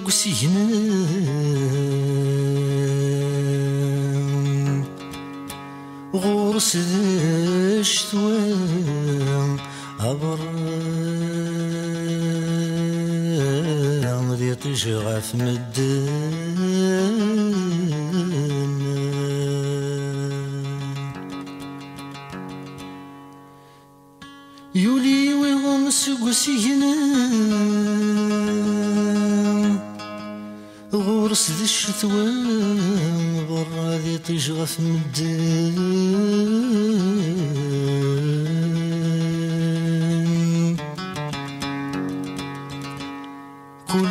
قسينا غورس الشتوى عبر ذي تشغف مدن يولي ويغمس قسينا غورس ذي الشتوى برا ذي تشغف مدن كل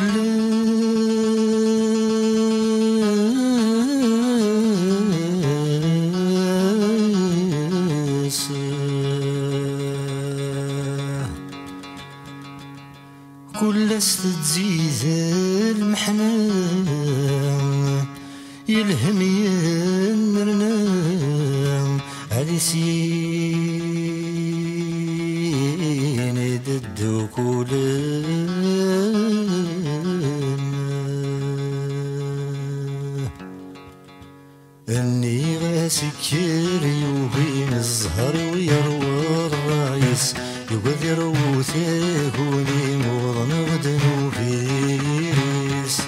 كل تزيد المحنة يلهم ينرنا علي سين ددو كل اني غاسكر يوبين الزهر ويروى الرايس يقدر وثاقوني موضن غدن وفيس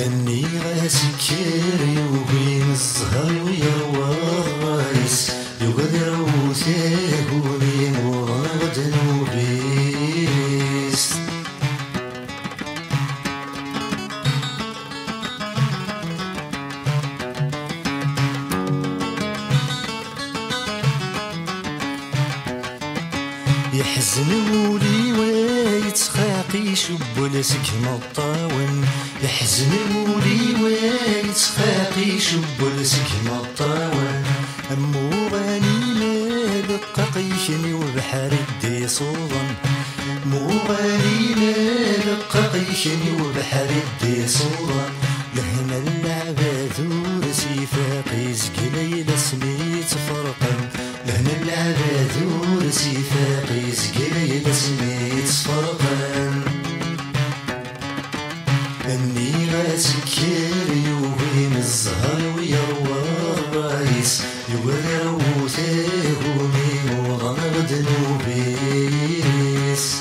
اني غاسكر يوبين الزهر ويروى الرايس يقدر وثاقوني موضن غدن وفيس يحزن ولي ويتخاقي شب لسكن الطاون يحزن ولي ويتخاقي شب لسكن الطاون أمو غاني مالك قيشني وبحر الدي صوضا مو غاني مالك قيشني وبحر الدي صوضا لهنا العباد ورسي فاقي زقلي لسميت فرقا لهنا العباد ورسي فاقي زقلي لسميت فرقا اني غاسكر يوهين الزهر ويروى الرايس يقدر وثاقوني وضن غدن وبيس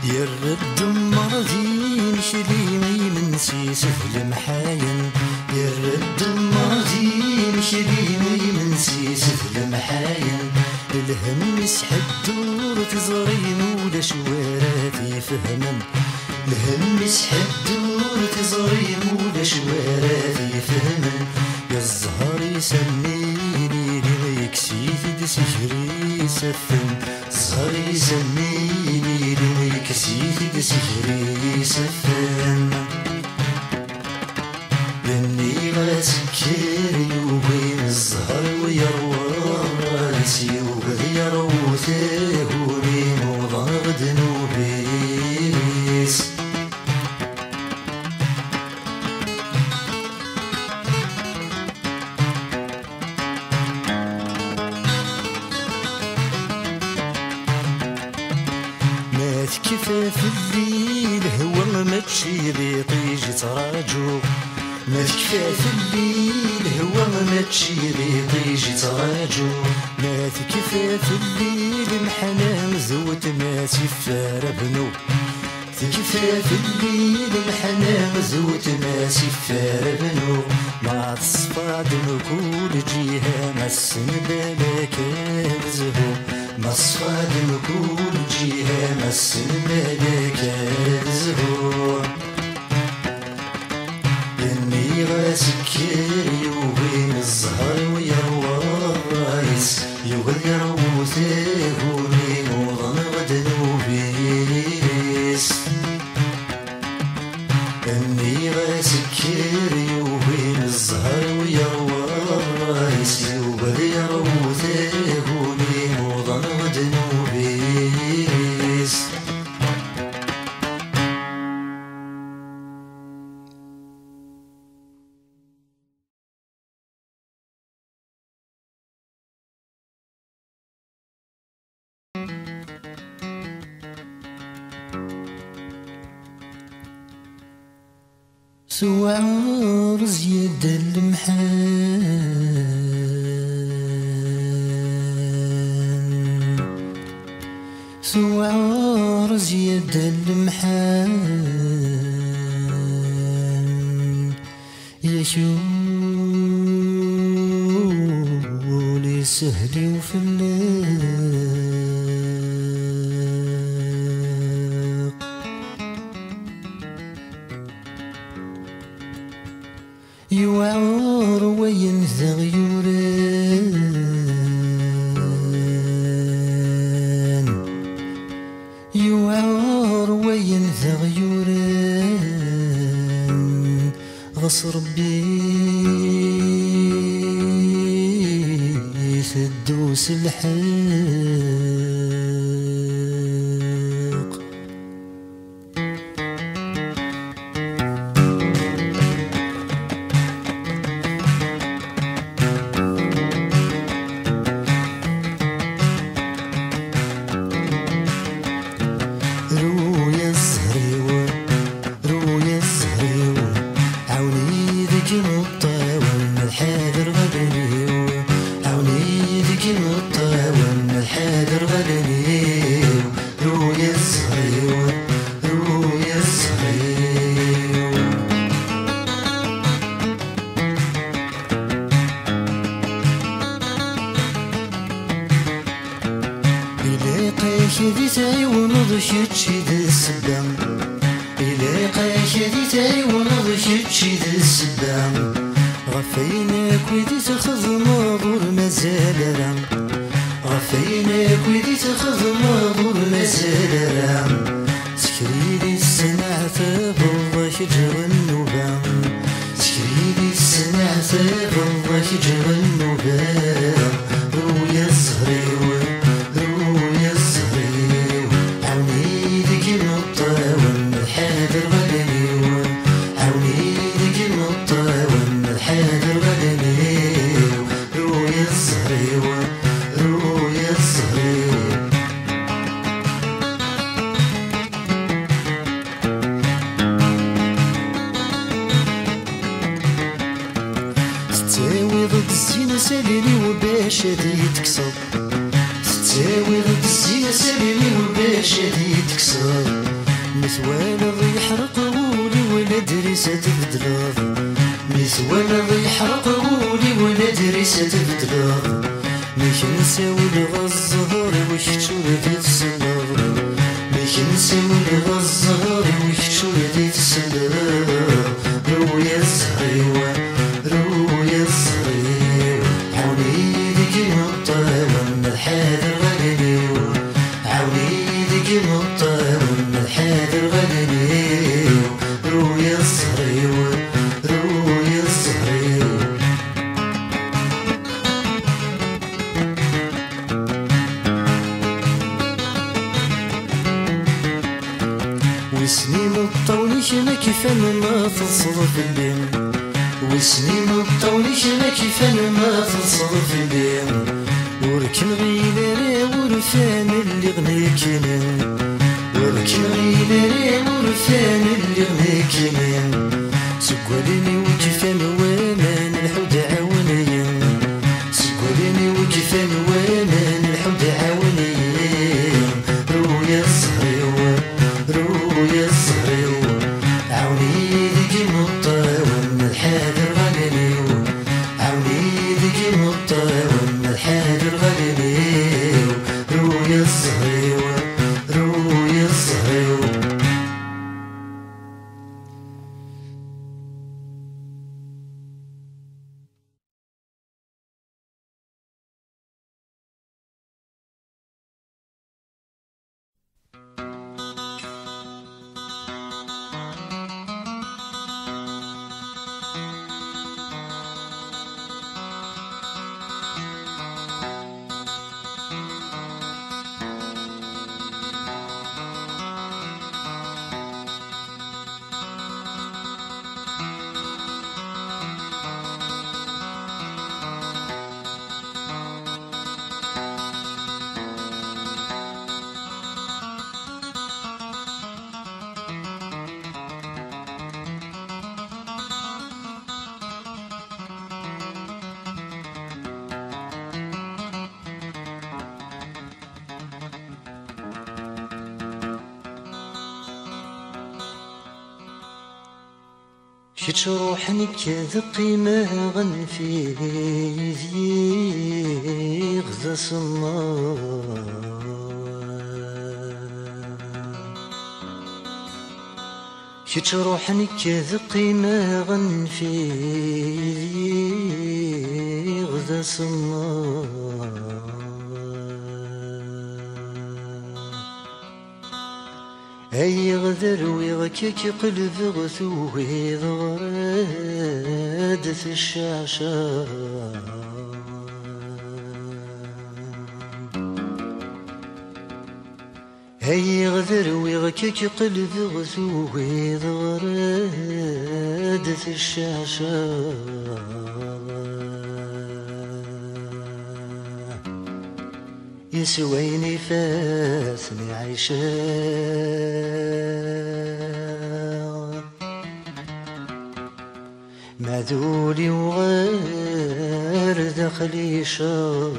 يرد مرضين شليمي من سيسف المحاين يرد مرضين شليمي من سيسف المحاين الهم يسحب دور تزرين ولا شواراتي فهما الهم يسحب دور تزرين ولا شواراتي فهما يا الزهر يسميني ليكسيت دسهري سفن الزهر يسميني ليكسيت دسهري سفن لاني غاسكر يوبين الزهر ويروى الرايس يوبد يروى ثاقوني موضن غدن وبيس كفاف الليل هو ما تشيري طيجي تراجو ما كفاف الليل هو ما تشيري طيجي تراجو ما كفاف الليل محنام زوت ما سفار بنو كفاف الليل محنام زوت ما سفار بنو ما تصفاد كل جهة ما السنبالك زهو ما صفاد كل جهة ما السنبالك زهو اني غاسكر يوبين الزهر ويروى الرايس يقدر وثاقوني موضن غدن وبيس اني غاسكر يوبين الزهر ويروى الرايس يقدر وثاقوني موضن غدن وبيس سوار زياد المحان، سوار زياد المحان، يا شولي سهلي وفلاق، يوعر وين ثغيوران، يوعر وين ثغيوران، غص ربي تدوس الحق. رويا الزهريوة رويا الزهريوة، عاوني ذيك الطاول من الحاضر غدنيو، عاوني ذيك الطاول من الحاضر غدنيو. رويا الزهريوة رويا الزهريوة، إلاقاك ذي تعيون ضشتشي ذي السبام، إلاقاك ذي تعيون ضشتشي ذي السبام، غفيناك ويدي تاخذ ماضور مازال رام، غفيناك ويدي تاخذ ماضور مازال رام. سكريلي السنعة بالله شجر النوبان، سكريلي السنعة بالله شجر النوبان. رويا الزهريوة رويا الزهريوة، عاوني ذيك الطاول من الحاضر غدنيو، عاوني ذيك الطاول من الحاضر غدنيو. رويا الزهريوة رويا الزهريوة، تساوي ضد الزينة ساليني وباش هادي تكسر، تساوي ضد الزينة ساليني وباش هادي تكسر. مثوال الري يحرق غولي ولا دريسة تبدلر، مثوال الري يحرق غولي ولا دريسة تبدلر. مش نساوي الغزهر وش تشوردي تسلر، مش نساوي الغزهر وش تشوردي تسلر. رويا الزهريوة رويا الزهريوة، عاوني ذيك الطاول من الحاضر غدنيو، عاوني ذيك الطاول من الحاضر غدنيو. رويا الزهريوة رويا الزهريوة، وسنين الطوليش ما كيفان ما تصرف الليل، وسنين الطوليش ما كيفان ما تصرف الليل. وركن غيلاري ورفان اللي غنيكنين، وركن غيلاري ورفان اللي غنيكنين. سكواليني وكيفان وامان الحود عاونيين، سكواليني وكيفان وامان الحود عاونيين. رويا الزهريوة رويا الزهريوة، عاوني ذيك الطاول من الحاضر غدنيو، عاوني ذيك الطاول من الحاضر غدنيو. رويا الزهريوة رويا الزهريوة. كيتش روحني كذقي ما غنفي ذي غزا صمار كيتش روحني كذقي ما غنفي ذي غزا صمار أي غدر ويغكك قلب غثوه ضرادة الشعشع أي غدر ويغكك قلب غثوه ضرادة الشعشع يسويني فاسني عيشا معذولي وغير داخلي شار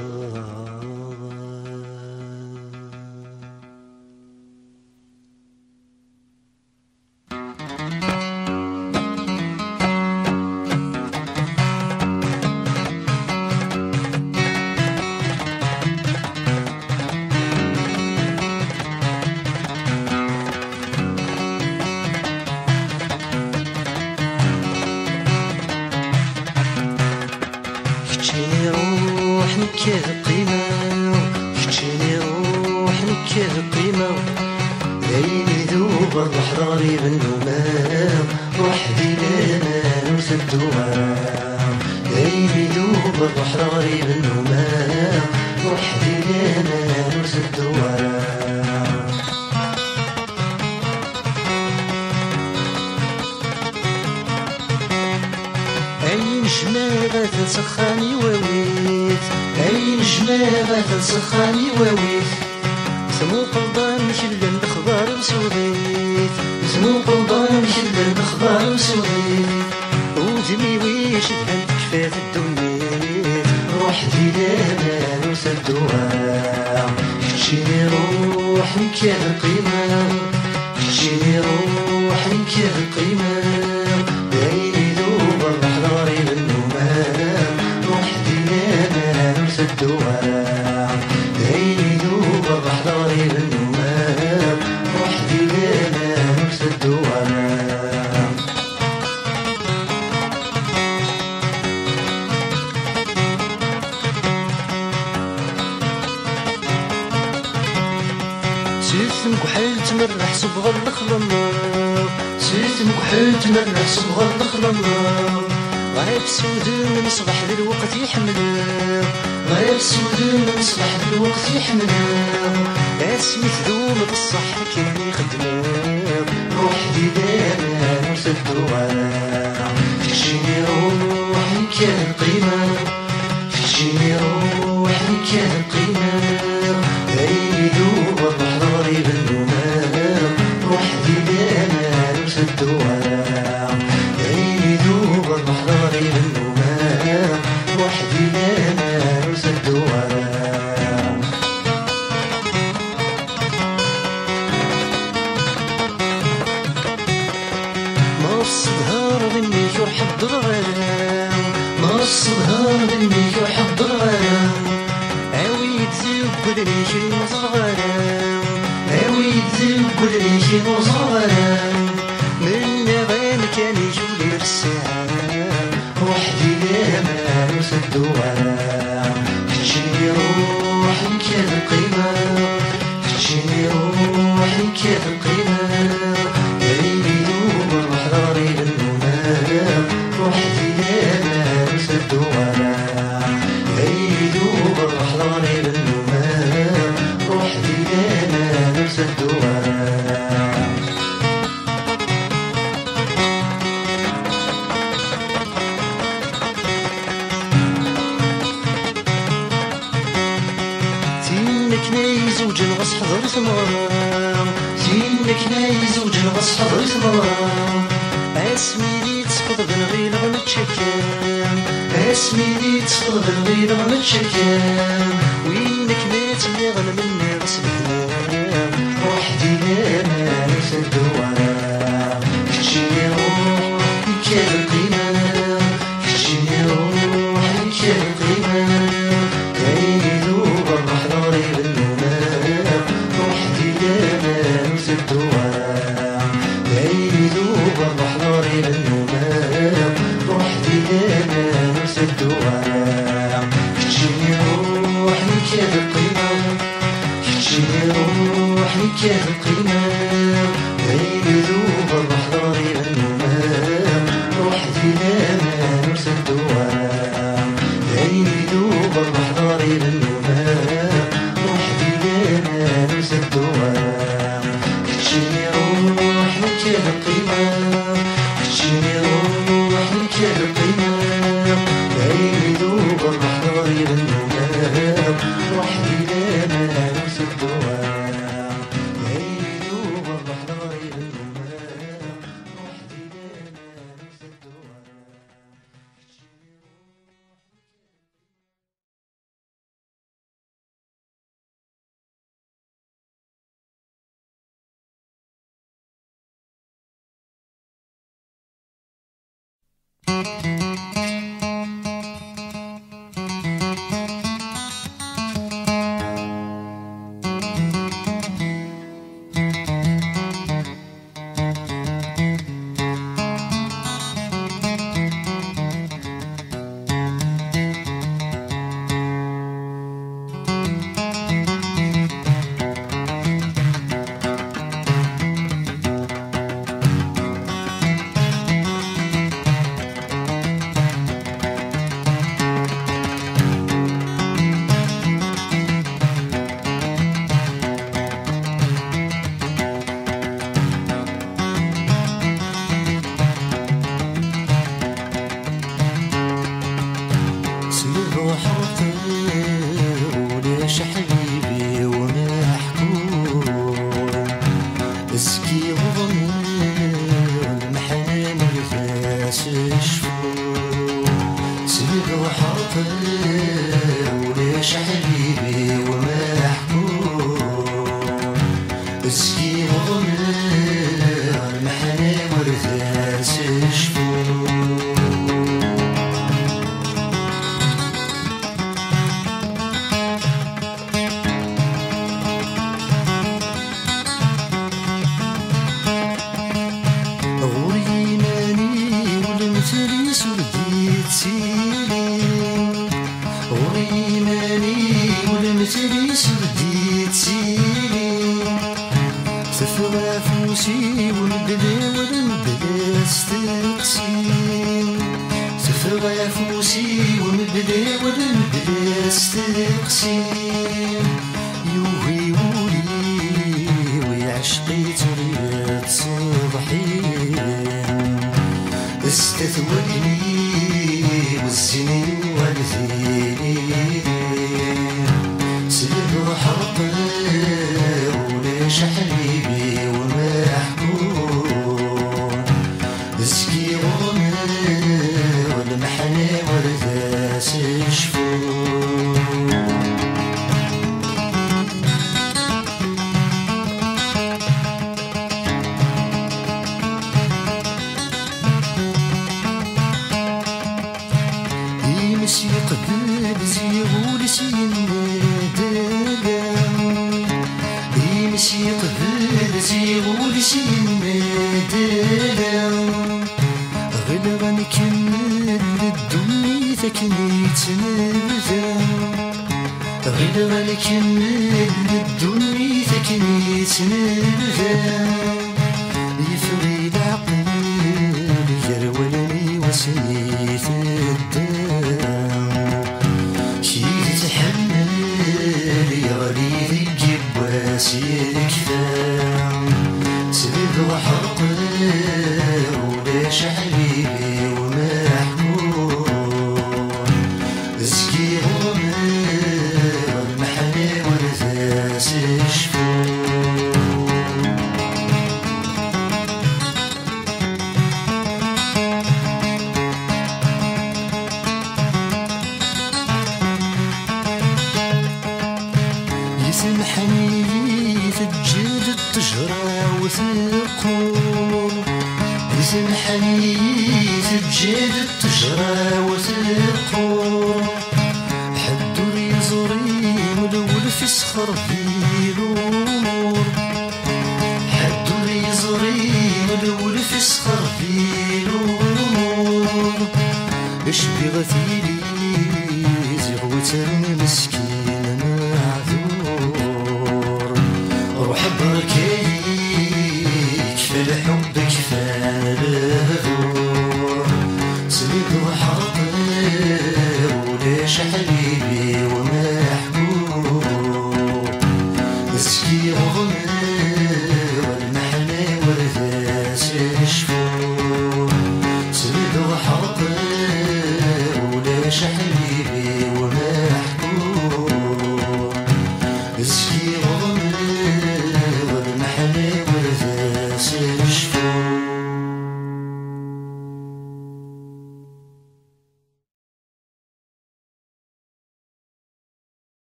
كتشيني روحني كالقيمة كتشيني روحني كالقيمة ليلي ذوب الروح ضاري بالنمام وحدي لا ننسى الدوام ليلي ذوب الروح ضاري بالنمام وحدي لا ننسى الدوام أي نجمة تسخاني وويت أي نجمة تسخاني وويت سمو قلبان كل الأخبار وسوديت سمو قلبان كل الأخبار وسوديت ودمي ويش بهند كفاف الدنيت روحي لا ننسى الدوام كتشيني روحي كالقيمة كتشيني روحي كالقيمة ليلي ذوب الروح ضاري بالنمام وحدي لا ننسى الدوام ليلي ذوب الروح ضاري بالنمام وحدي لا ننسى الدوام سيت مكحل تمرح صبغ الخضم سيت مكحل تمرح صبغ الخضم غايب سودان من صبح للوقت يحمل غايب سودان من صبح للوقت يحمل اسمي تذوب بالصح كان يخدم روحي لا ننسى الدوام كتجيني روحي كالقيمة كتجيني روحي كالقيمة ليلي ذوب الروح ضاري بالنمام روحي لا ننسى الدوام ليلي ذوب الروح ضاري بالنمام وحدي لا ننسى الدوام نص ظهر ضمي يرحب ضرغام نص ظهر ضمي يرحب ضرغام عاويد زوج ليشي وصغرام عاويد زوج ليشي وصغرام من غير كان يجولي الساعة وحدي لا ننسى الدوام كتجيني روحي كالقيمة كتجيني روحي كالقيمة ليلي ذوب الروح ضاري بالنمام وحدي لا ننسى الدوام ليلي ذوب الروح ضاري بالنمام وحدي لا ننسى الدوام زينك ناي زوج الغص حضر ثمرام زينك ناي زوج الغص حضر ثمرام اسمي لي تسقط بنغيل غنتشكام اسمي لي تسقط بنغيل غنتشكام وينك مات اللي غنمني غصب كلام وحدي لا ننسى الدوام كتجيني روحي كالقيمة وحدي لا نرسل دوام عيني دوب الرحضار للنوبان وحدي لا نرسل دوام كتشيني روح لك القيمة كتشيني روح لك القيمة عيني دوب الرحضار للنوبان وحدي لا نرسل دوام عيني دوب الرحضار للنوبان وحدي لا نرسل دوام.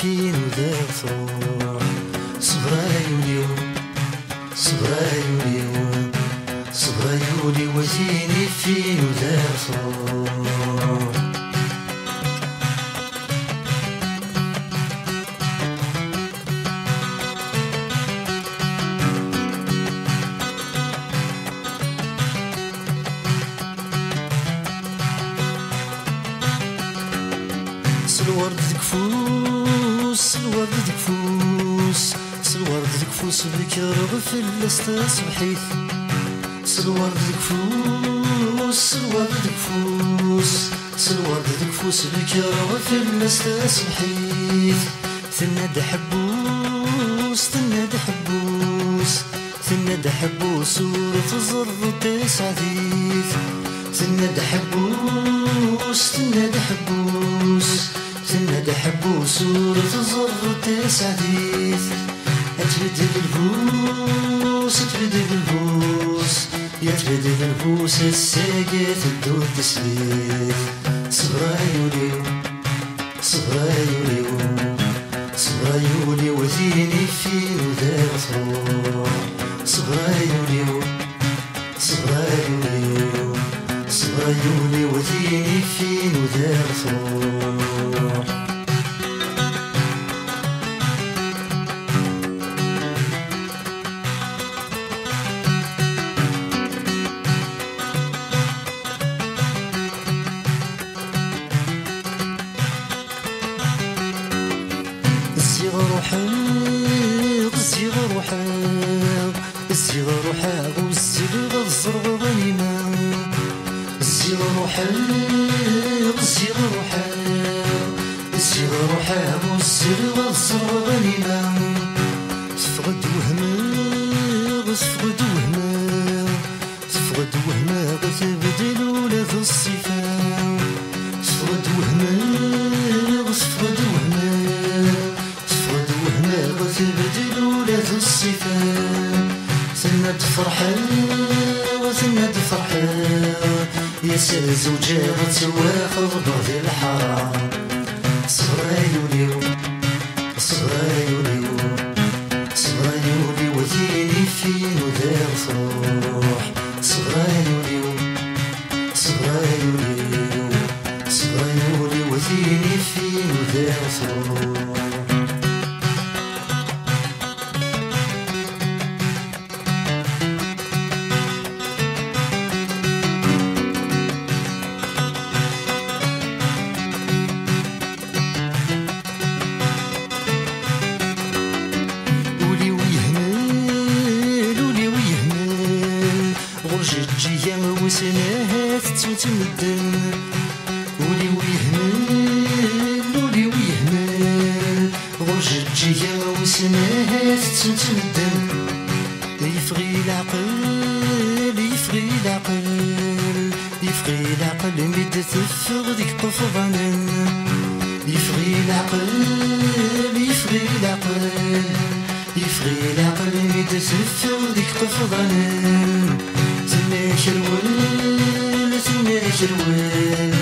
فين ودار تروح صبرايولي صبرايولي صبرايولي وزيني فين ودار تروح الورد دكفوس الورد دكفوس الورد دكفوس بكر غفل صبحيت الورد دكفوس الورد دكفوس الورد دكفوس بكر غفل صبحيت ثناد حبوس ثناد حبوس ثناد حبوس ورث زر تسعديت ثناد حبوس ثناد حبوس ثناد حبوس ورث زر تسعديت اتبدل البوس تبدل البوس يتبدل البوس الساقات الدود تسليت صبرايولي صبرايولي صبرايولي وذيني فين ودار تروح صبرايولي صبرايولي صبرايولي وذيني فين ودار تروح الصغار حاق الصغار حاق الصغار حاق والزلغ الزرغ غنيمة الصغار حاق الصغار حاق الصغار حاق والزلغ الزرغ غنيمة تفقد وهماغ تفقد وهماغ تفقد وهماغ تبدل ولاد الصفات تفقد وهماغ تفقد وهماغ تبدل ولاد الصفات ثناد فرحان وثناد فرحان يا سال زوجة وتواخذ بعض الحرام صبرايولي صبرايولي صبرايولي وذيني فين ودار تروح صبرايولي صبرايولي صبرايولي وذيني فين ودار تروح وسناها تتمدن ولي ويهمل ولي ويهمل غرجة جيا وسناها تتمدن يفغي العقل يفغي العقل يفغي العقل مد تفغ ديك قفضانا يفغي العقل يفغي العقل يفغي العقل مد تفغ ديك قفضانا تناك الول تناك الول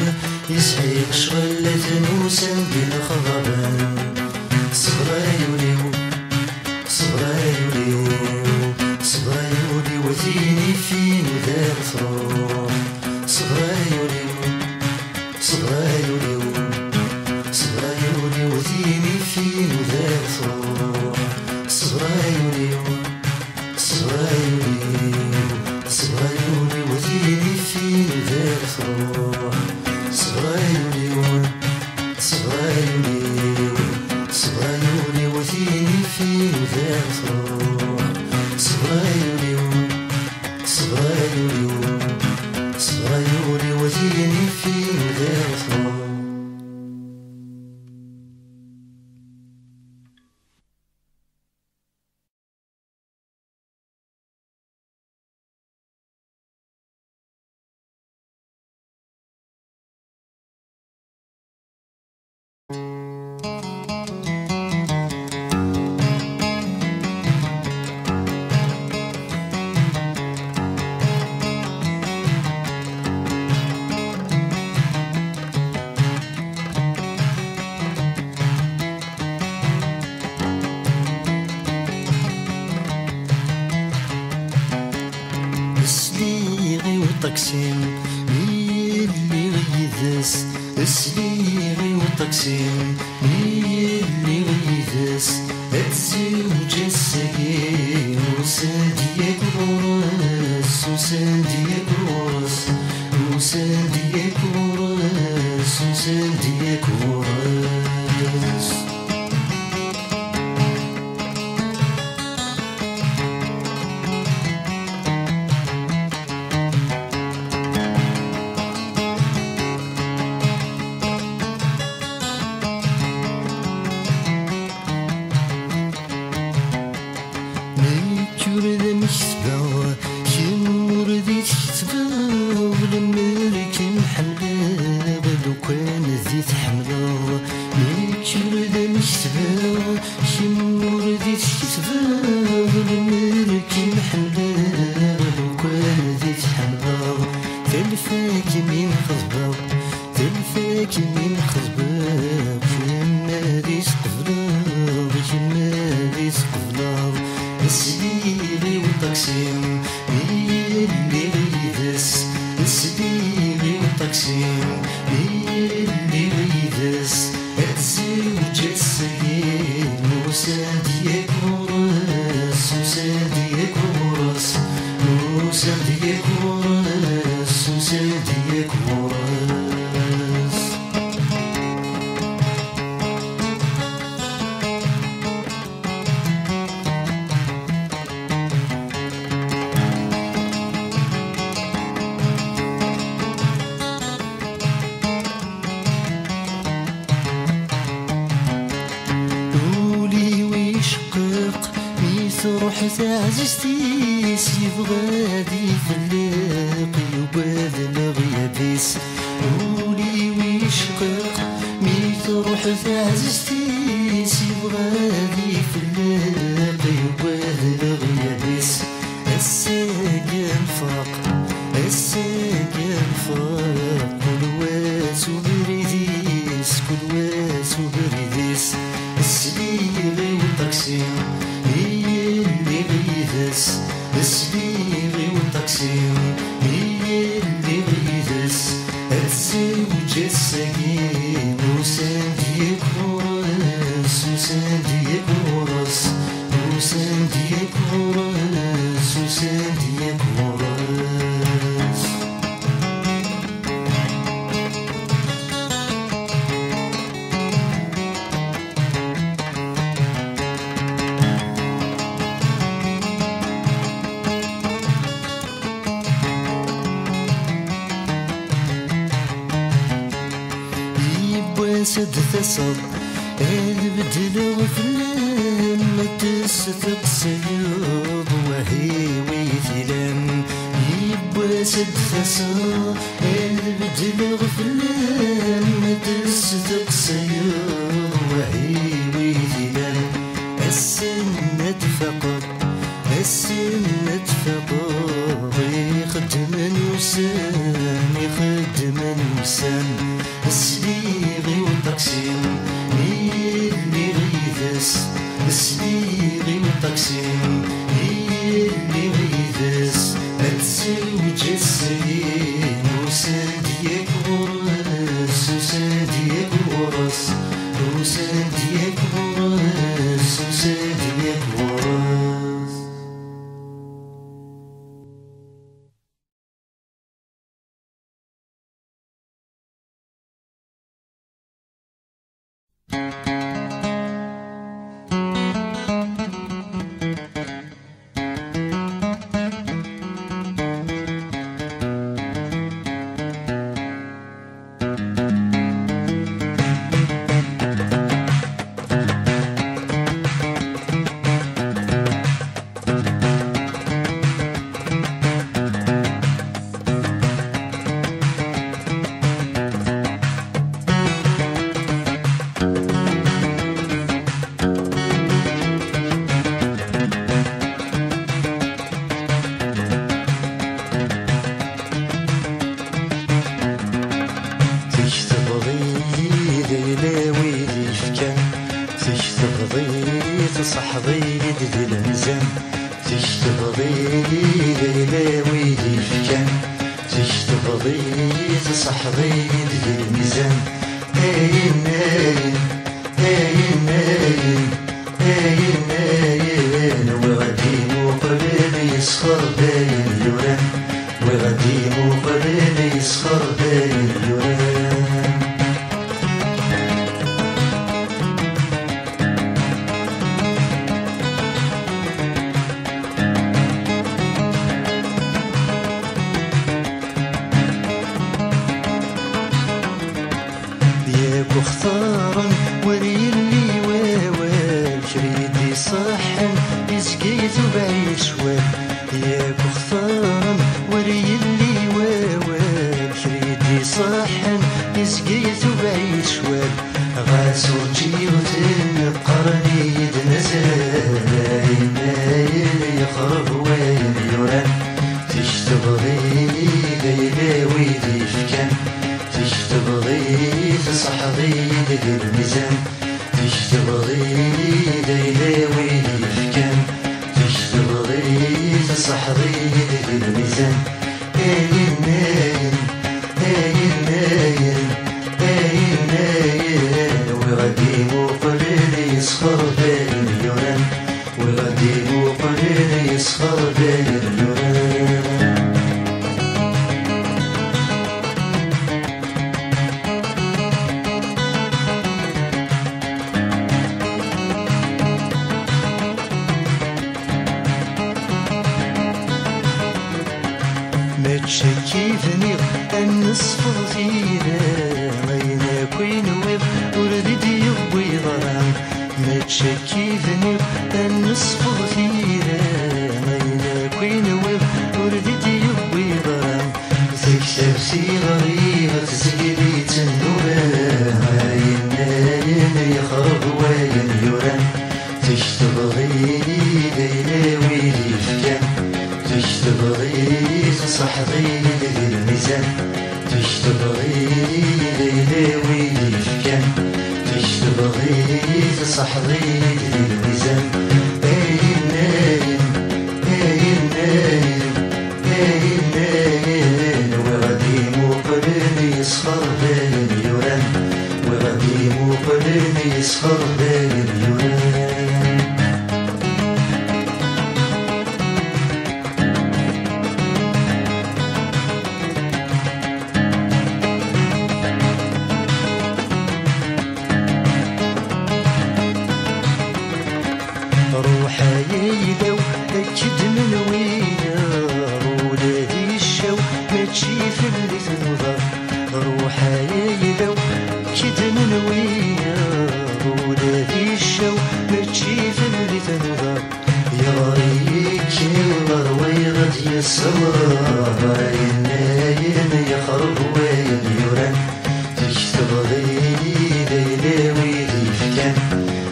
يسعيق شغل تنوسا بين خضبان صبرايولي صبرايولي صبرايولي وذيني فين ودار تروح صبرايولي صبرايولي صبرايولي وذيني فين ودار تروح صبرايولي صبرايولي صبرايولي وذيني فين ودار تروح صبرايولي صبرايولي صبرايولي وذيني فين ودار تروح صبرايولي صبرايولي صبرايولي وذيني فين ودار تروح وطاكسين ميلي غيدس اسليغي وطاكسين ميلي غيدس الزوج السقيم وساديك ورس وساديك ورس وساديك ورس وساديك ورس روحت عزيزتي يبغادي فلاق يبادل غيابيس قولي ويشقق ميت روحت عزيزتي يبغادي فلاق يبادل غيابيس الساقم فاق الساقم فاق كل واس وبريديس كل واس وبريديس السليغي والطاكسين اللي غيدس السليغي والطاكسين اللي غيدس الزوج السقيم وسانديك ورس وسانديك ورس وسانديك ورس وسانديك ورس سد ثصب البدل غفلان ما تستق سيوض وهي ويثلان يبوى سد ثصب البدل غفلان ما تستق سيوض وهي ويثلان السنة فقط السنة فقط يخدم نوسان يخدم نوسان السليغي والطاكسين اللي غيدس السليغي والطاكسين اللي غيدس الزوج السليم وساديك ورس وساديك ورس وساديك ورس وساديك ورس صحضي ذي الانزام تشتغضي ليلة ويدي فكان تشتغلي تصحضي ديال الميزان هاين هاين هاين هاين هاين هاين وغادي مقبل يسخر باين اليوران وغادي مقبل يسخر باين اليوران واختارن وريلي واوال شريدي صحن يسقيت وبعيد شوال ياك اختارن وريلي واوال شريدي صحن يسقيت وبعيد شوال غاسوتي وتنقرني يدنزل نايل يخرب وين يوران تشتغلي ليلة ويدي فكان تشتغلي تصحضي ديال الميزان تشتغلي ليلة ويلي فكان تشتغلي تصحضي ديال الميزان هاين هاين هاين هاين هاين هاين وغادي مقبل يسخر باين اليوران وغادي مقبل يسخر باين اليوران ما تشكيفني النصف فينا غينا كوين ويب وردي يبوي ضرام ما تشكيفني النصف فينا غينا كوين ويب وردي يبوي ضرام تكتب سي غريبة تسقلي تنوبة هاين ناين يخرب وين يوران تشتغلي ليلة ويلي فكان تشتغلي تصحضي ديال الميزان تشتغلي ليلة ويلي فكان تشتغلي تصحضي ديال الميزان هاين ناين هاين ناين هاين ناين وغادي مقبل يسخر باين اليوران وغادي مقبل يسخر باين اليوران روحا يلو اكد من وينا ولادي الشو ما تجي في اللي تنظر روحا يلو اكد من وينا ولادي الشو ما تجي في اللي تنظر يا ريك والروي غد يسمر راين ناين يخرب وين يوران تشتغلي ليلة ويلي فكان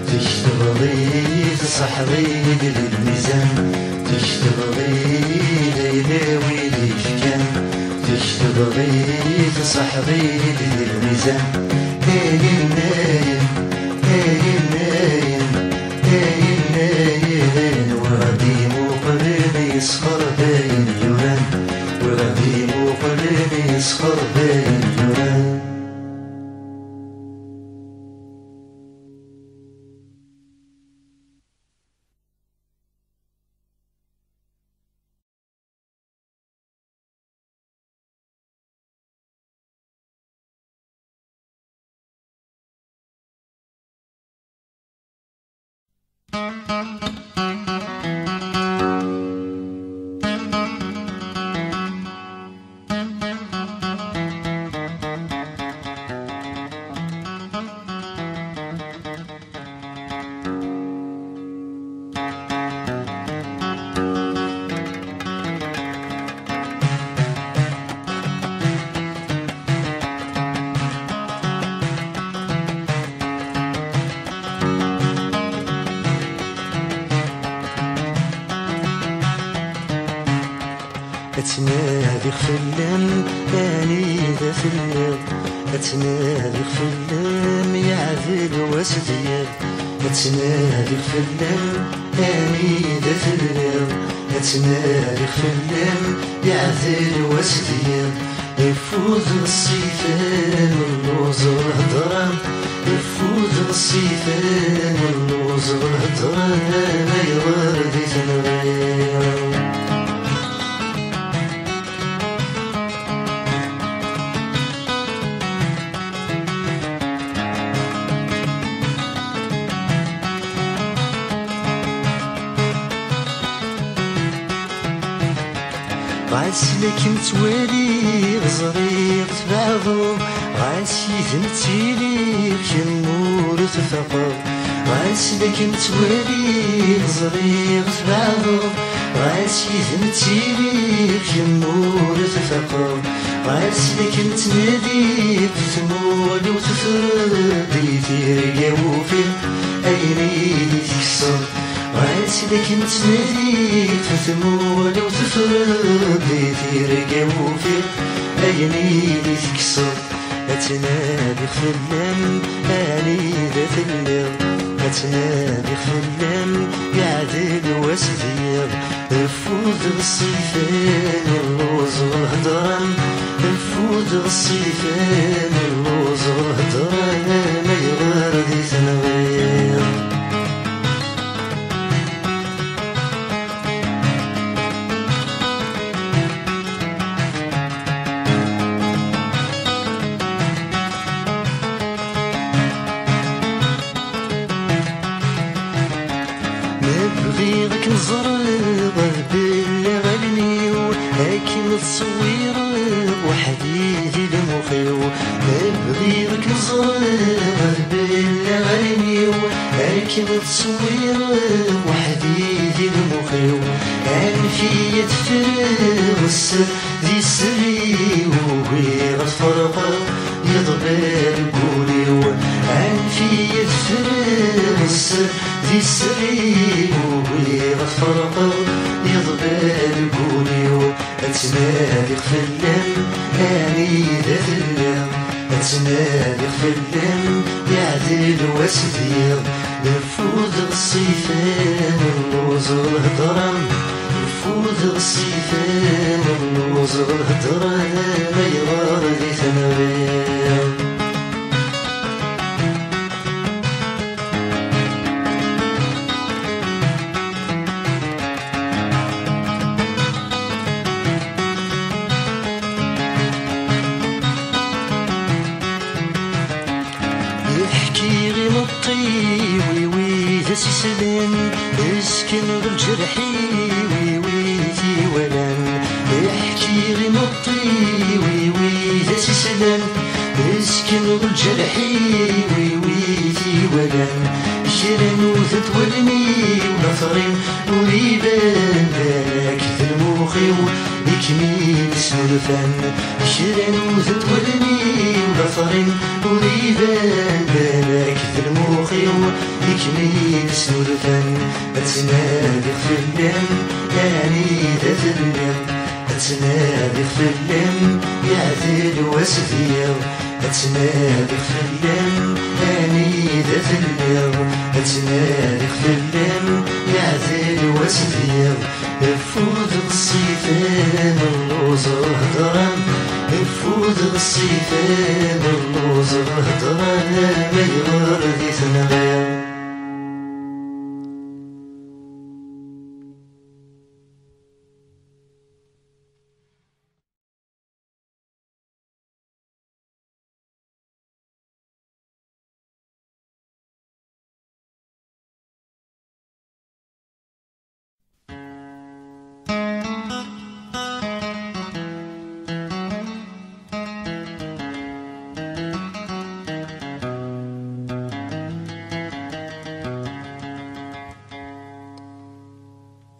تشتغلي تصحضي ديال الميزان تشتغلي ليلة ويلي فكان تشتغلي تصحضي ديال الميزان هاين ناين هاين ناين هاين ناين وغادي مقبل يسخر باين يوران وغادي مقبل يسخر باين يوران اتنادي خفلم اني ذا فلم اتنادي خفلم يعذب واسدير اتنادي خفلم اني ذا فلم أتنادي خفلان يعذل واسدير يفوز الصيفان واللوز الهضران يفوز الصيفان واللوز الهضران ما يوردي تنغير غاسلك متوالي غزريق تبعضو غاسي ثنتيلي بشمور تفقر غاسلك متوالي غزريق تبعضو غاسي ثنتيلي بشمور تفقر غاسلك متنادي بثمولي وتفردي في رقاوفي أيني تكسر غاسلك نتنادي تثمولي وتفردي في رقاوفي أيني تكسر أتنادي خفلان أني ذات الليل أتنادي خفلان يعذل واسدير يفوز الصيفان واللوز والهضران يفوز الصيفان واللوز والهضران ما يغردي تنغير نبغيك نزرق باللي غنيو لكن تصوير وحديدي لمخيو نبغيك نزرق باللي غنيو لكن تصوير وحديدي لمخيو أنفي تفرغ السر ذي سري وهي غتفرق يضبر قوليو أنفي تفرغ السر ذي سري وهي غتفرق يضبر قوليو أتنادي خفلان أني ذات الليل أتنادي خفلان يعدل واسدير يفوز الصيفان واللوز الهضران يفوز الصيفان واللوز الهضران ما يغردي تنغير يحكي غي مطي ويدا سيسلان اسكن بالجرحي ويدي ولان يحكي غي مطي ويدا سيسلان اسكن بالجرحي ويدي ولان شرن وثت ولمي ونفرين ويبان بالك ذي الموخي يكمين سلفان شرن وثت ولمي ونفرين ويبان بالك ذي الموخي يكمين سلفان أتنادي خفلان أني ذات الليل أتنادي خفلان يعذل واسدير أتنادي خفلان أني ذات الليل أتنادي خفلان يعذل واسدير يفوز الصيفان واللوز الهضران يفوز الصيفان واللوز الهضران ما يغردي تنغير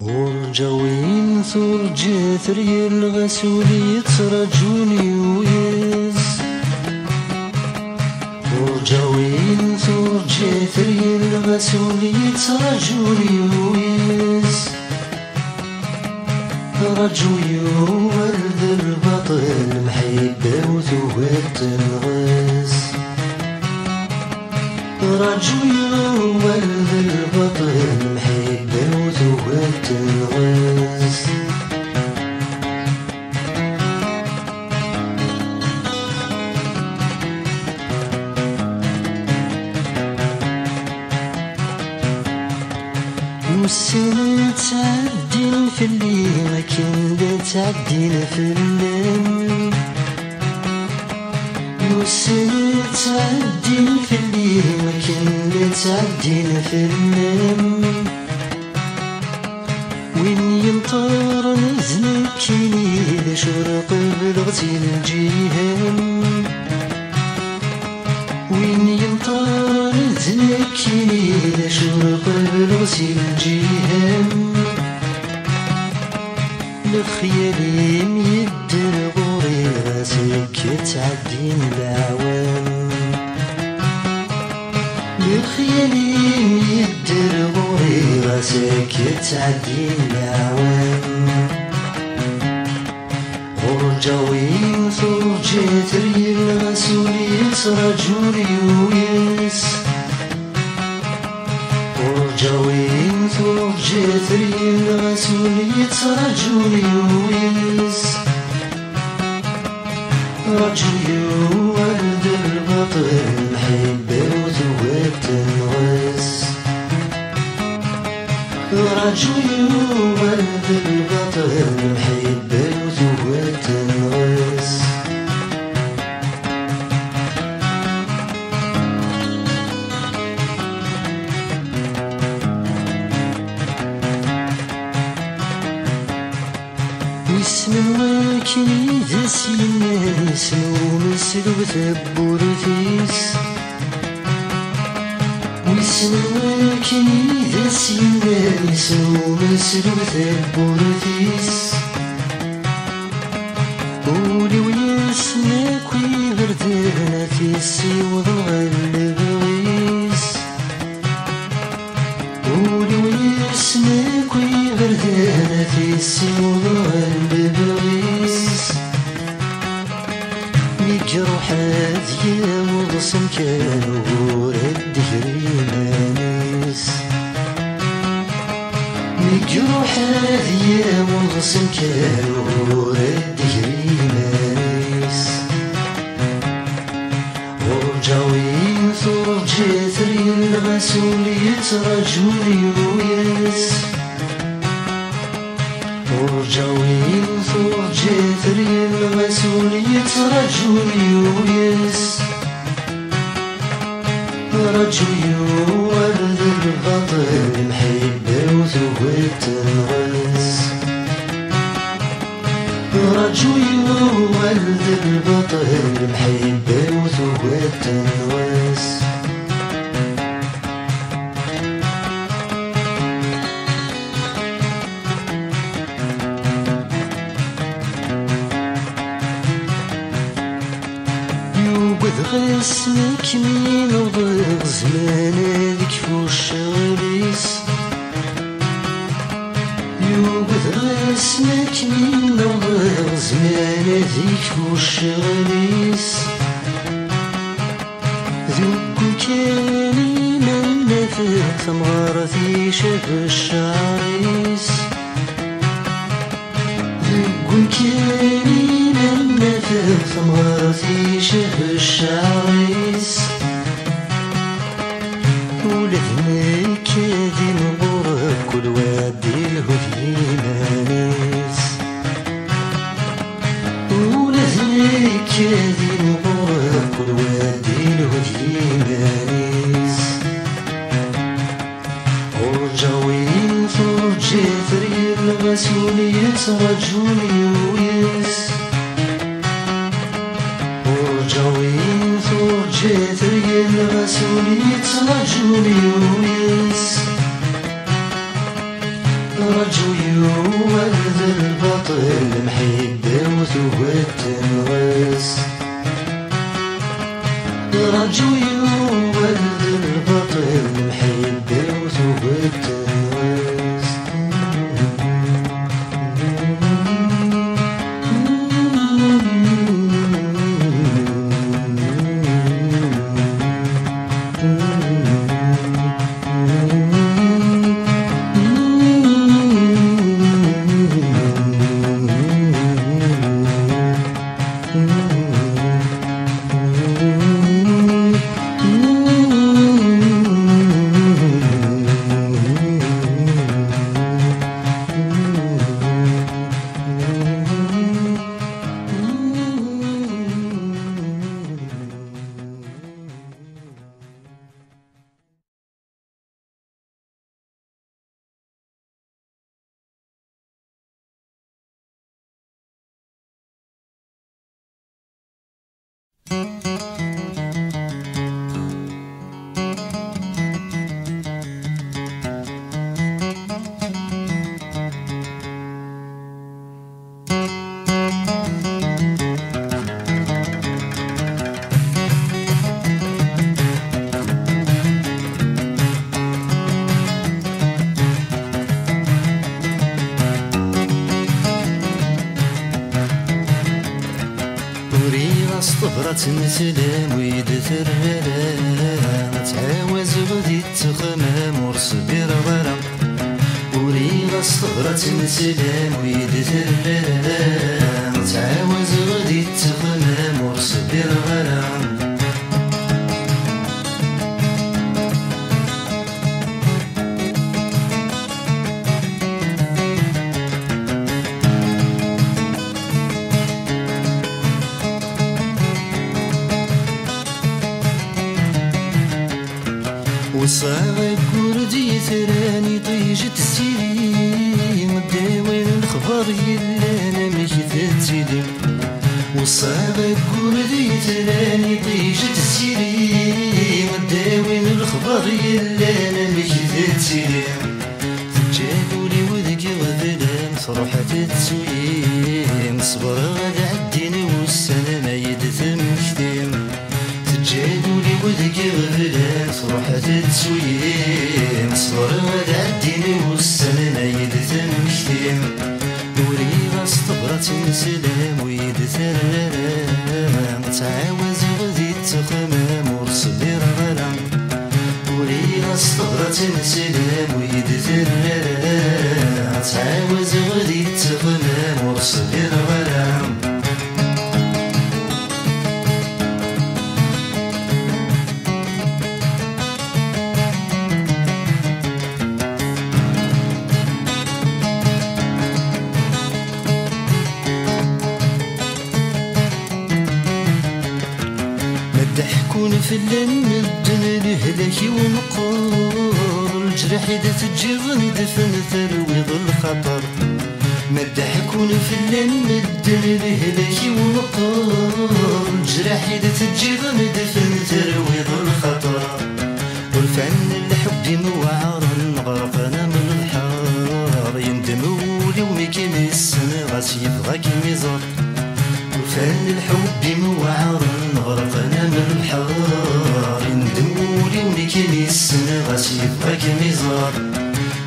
ورجاوين ثرجي ثري الغسولي ترجوني ويز ورجاوين ثرجي ثري الغسولي ترجوني ويز رجوي ورد البطل محيبة وثوات الغاز رجوي ورد البطل محيبة وثوات الغاز والسنة تعدين في اللي ما كان تعدين في الليل، والسنة تعدين في اللي ما كان تعدين في الليل، وين يمطر نزلك كيني لشرق بلغتي الجيهان، وين يمطر نزلك كيني لشرق بلغتي الجيهان، لخيالي ميدر غوري راسك تعدين العوام، لخيالي ميدر غوري راسك تعدين العوام، ورجاوي ثرجت ريل غسولي رجولي ويس، ورجاوي ثرجت ريل غسولي رجولي ويس، رجولي ولد البطل محبة وثوات الغس، رجولي ولد البطل محبة وثوات الغس. واسم الواكي ذا سيمان اسمه مسلو ثبورثيس، واسم الواكي ذا سيمان اسمه مسلو ثبورثيس، قولي وياسمك ويغردنا في السيوض الغلب غيس، قولي وياسمك ويغردنا في السيوض الغلب غيس، مجروح هذيا وغصن كانوا رد هريمانيس، مجروح هذيا وغصن كانوا رد هريمانيس، ورجاوي ثرجت ريل غسولي رجولي ويس، ورجاوي ثرجت ريل غسولي رجولي ويس، رجولي ولد البطل محبة وثوات الغس، رجولي ولد البطل محبة وثوات الغس. غسمك مين وضغ زمان هذيك فوش غليس، يوقد غسمك مين وضغ زمان هذيك فوش غليس، ذوق كاني من نفذ ثمرتي شاف الشعريس، ذوق كاني من نفذ ثمرتي شاف الشعريس، ولدناك هذي نغرب كل وادي الهدي مانيس، ولدناك هذي نغرب كل وادي الهدي مانيس، ورجاوي ثرجت ريل غسولي رجولي ويس، ورجاوي ثرجت ريل غسولي رجولي ويس، رجولي ولد البطل محبة وثوات الغس، رجولي ولد البطل محبة وثوات الغس. صبرة مسلم ويدثر غرام تعاوز غدي تخمام ورصبر غرام وريغ صبرة مسلم ويدثر غرام تعاوز غدي تخمام ورصبر غرام وصاغب كردي ثراني طيجت السيري مداوين الخبر يلا انا مجثت سيدي وصاغب كردي ثراني طيجت السيري مداوين الخبر يلا انا مجثت سيدي تجاهولي وذكي غذلام صروحة تسويم صبر غد عديني والسنة ما يدثم كثيم تجاهولي وذكي غذلام صروحة تسويم صبر غد عديني والسنة ما يدثم كثيم وريغ صبرة مسلام ويدثر غرام تعاوز غدي تخمام ورصبر غرام وريغ صبرة مسلام ويدثر غرام تعاوز غدي تخمام ورصبر غرام ضحكون في اللم الدن الهلاك ونقور الجرح إذا تجيغن دفن ثرويض الخطر ما ضحكون في اللم الدن الهلاك ونقور الجرح إذا تجيغن دفن ثرويض الخطر والفن الحب موعرا غرقنا من البحر يندم ولي وميكيم السنة غاس يبغاك ميزار وفن الحب موعرا غرقنا من البحر ندمولي وميكيني السنة غاس يبغاك ميزار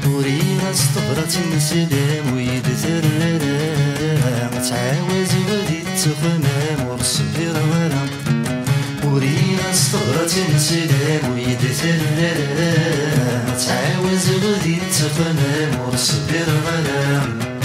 وريغ صبرة مسلام ويدثر غرام تعاوز غدي تخمام ورصبر غرام وريغ صبرة مسلام ويدثر غرام تعاوز غدي تخمام ورصبر غرام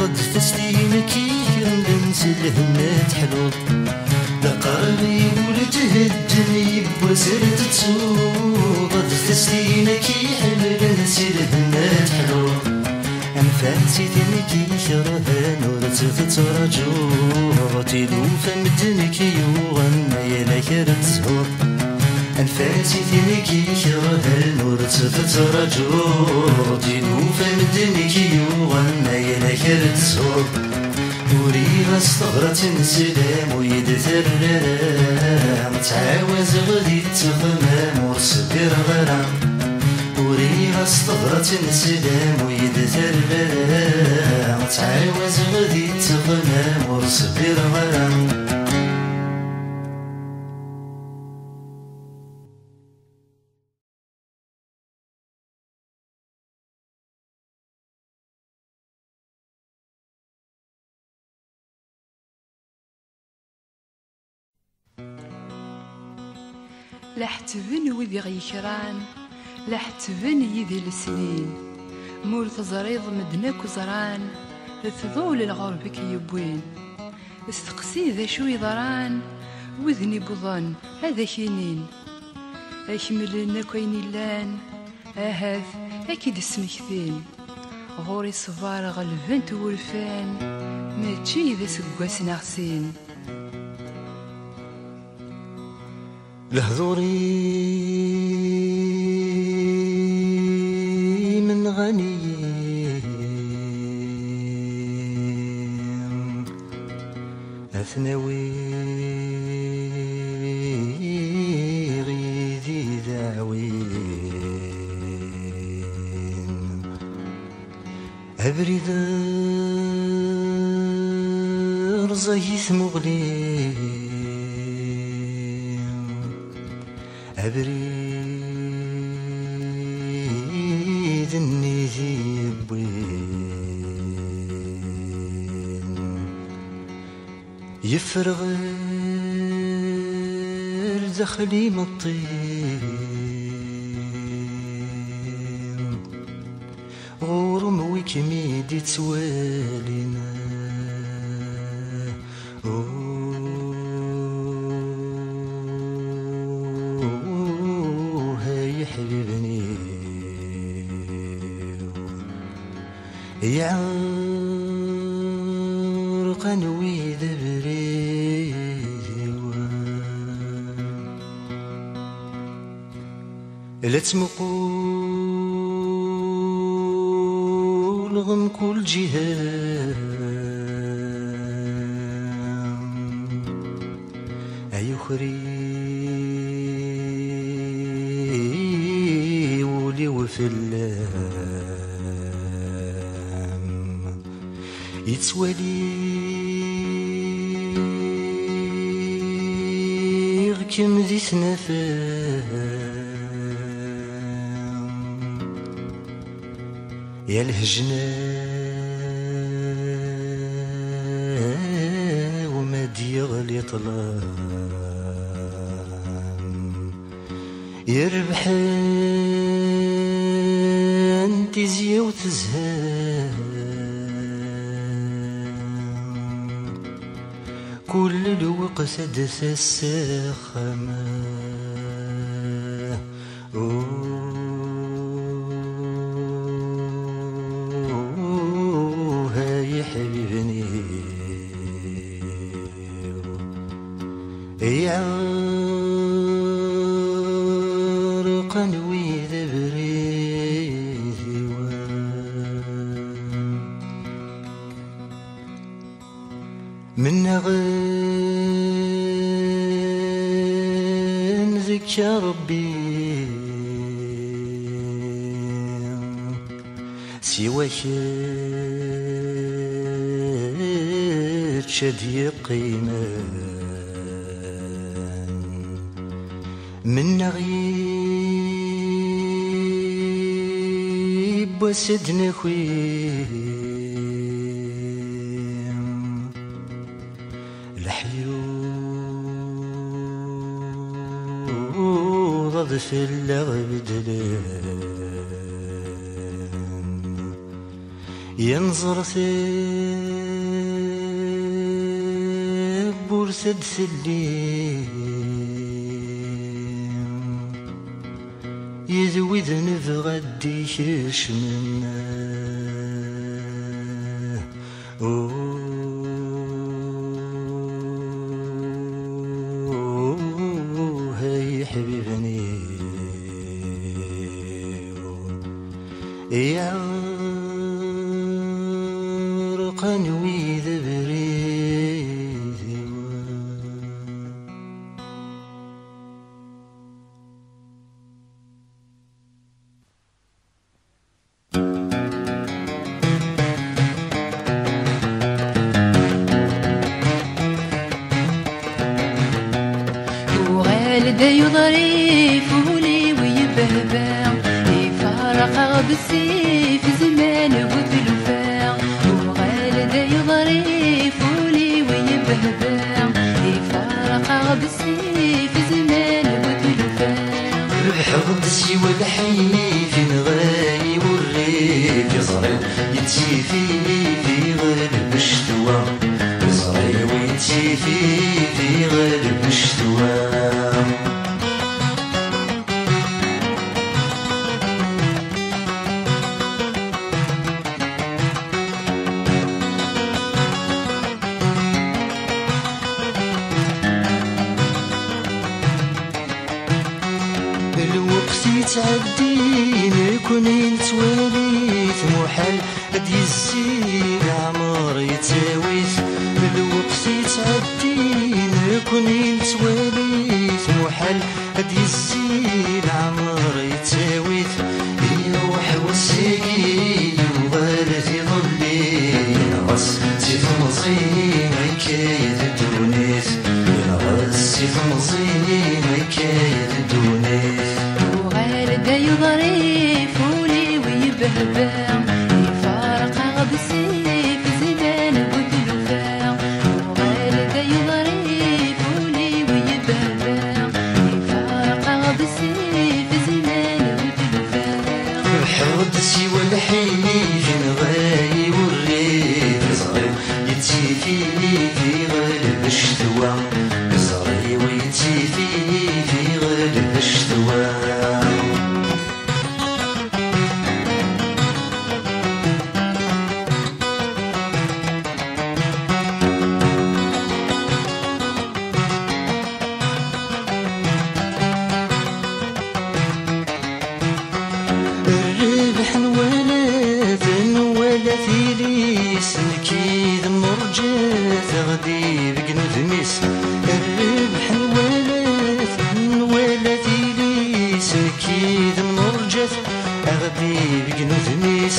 ضد تسليمك يرمز الهمات حلوط لقربي ولتهدني بوزرت تسوق ضد تسليمك يرمز الهمات حلوط أنفاسي ذنكي شرهان ورزت ترجو تلوف مدنك يوغن يلك رتزهور أنفاسي ذنكي شرهان ورزت ترجو تلوف مدنك يوغن يلك رتزهور وريغ صبرة مسلام ويدثر غرام تعاوز غدي تخمام ورصبر غرام وريغ صبرة مسلام ويدثر غرام تعاوز غدي تخمام ورصبر غرام لحتبن وذي غيكران لحتبن يذي السنين مور تزريض مدنك وزران تضول الغرب كي يبوين استقسي ذا شو يضران وذني بضن هذا كينين أكملنا كوين اللان أهذ أكيد اسمك ثين غوري صفار غلفنت ورفان ما تشي ذا سقواس نغسين لهذوري من غني أثنوي غيذي ذاوين أبرد رزيث مغلي أبريد النيزي بوين يفرغ دخلي مطين غورم ويكميدي توالينا هاي حبيبني يعرق نوي ذبري لا تمقول غم كل جهة أيخري ولي وفلام يتولي كم ذي سنفام يا الهجنة وما ديغلي طلام يربح انت زيا وتزهام كل الوقت دث الساخمة حبيبني يعرق نوي ذبري من غن ذكر ربي سواك شدي قيمة من نغيب وسدنا خويم الحيوض ضف اللغبدلان ينظر بورسد سليم يذوي ذنب غدي كش منا هاي حبيبني يعرق نوي ذبري والدي يضريف ولي ويبهبع يفارق بالسيف زمان وتلفاع والدي يضريف ولي ويبهبع يفارق بالسيف زمان وتلفاع ربح غدسي والحي في نغاي والريف يصري يتسيفي في غالب الشتوى يصري ويتسيفي في غالب الشتوى الوقت يتعدي نكون نتواليت محال قد يزيد عمر يتاويت الوقت يتعدي نكون نتواليت محال قد يزيد عمر يتاويت يا وحوسي وغالتي ظن سي تمزين مكايد الدونيت وغالد يضريف ولي ويبهبع يفارق بالسيف زمان وتلفاع وغالد يضريف ولي ويبهبع يفارق بالسيف زمان وتلفاع حودسي والحيف نغاي والريف صغير يتي في غالب الشتوى صغير ويتي في غالب الشتوى الربح ولا ثيليس نكيد مرجات غدي بقنوت ميس الربح ولا ثيليس نكيد مرجات غدي بقنوت ميس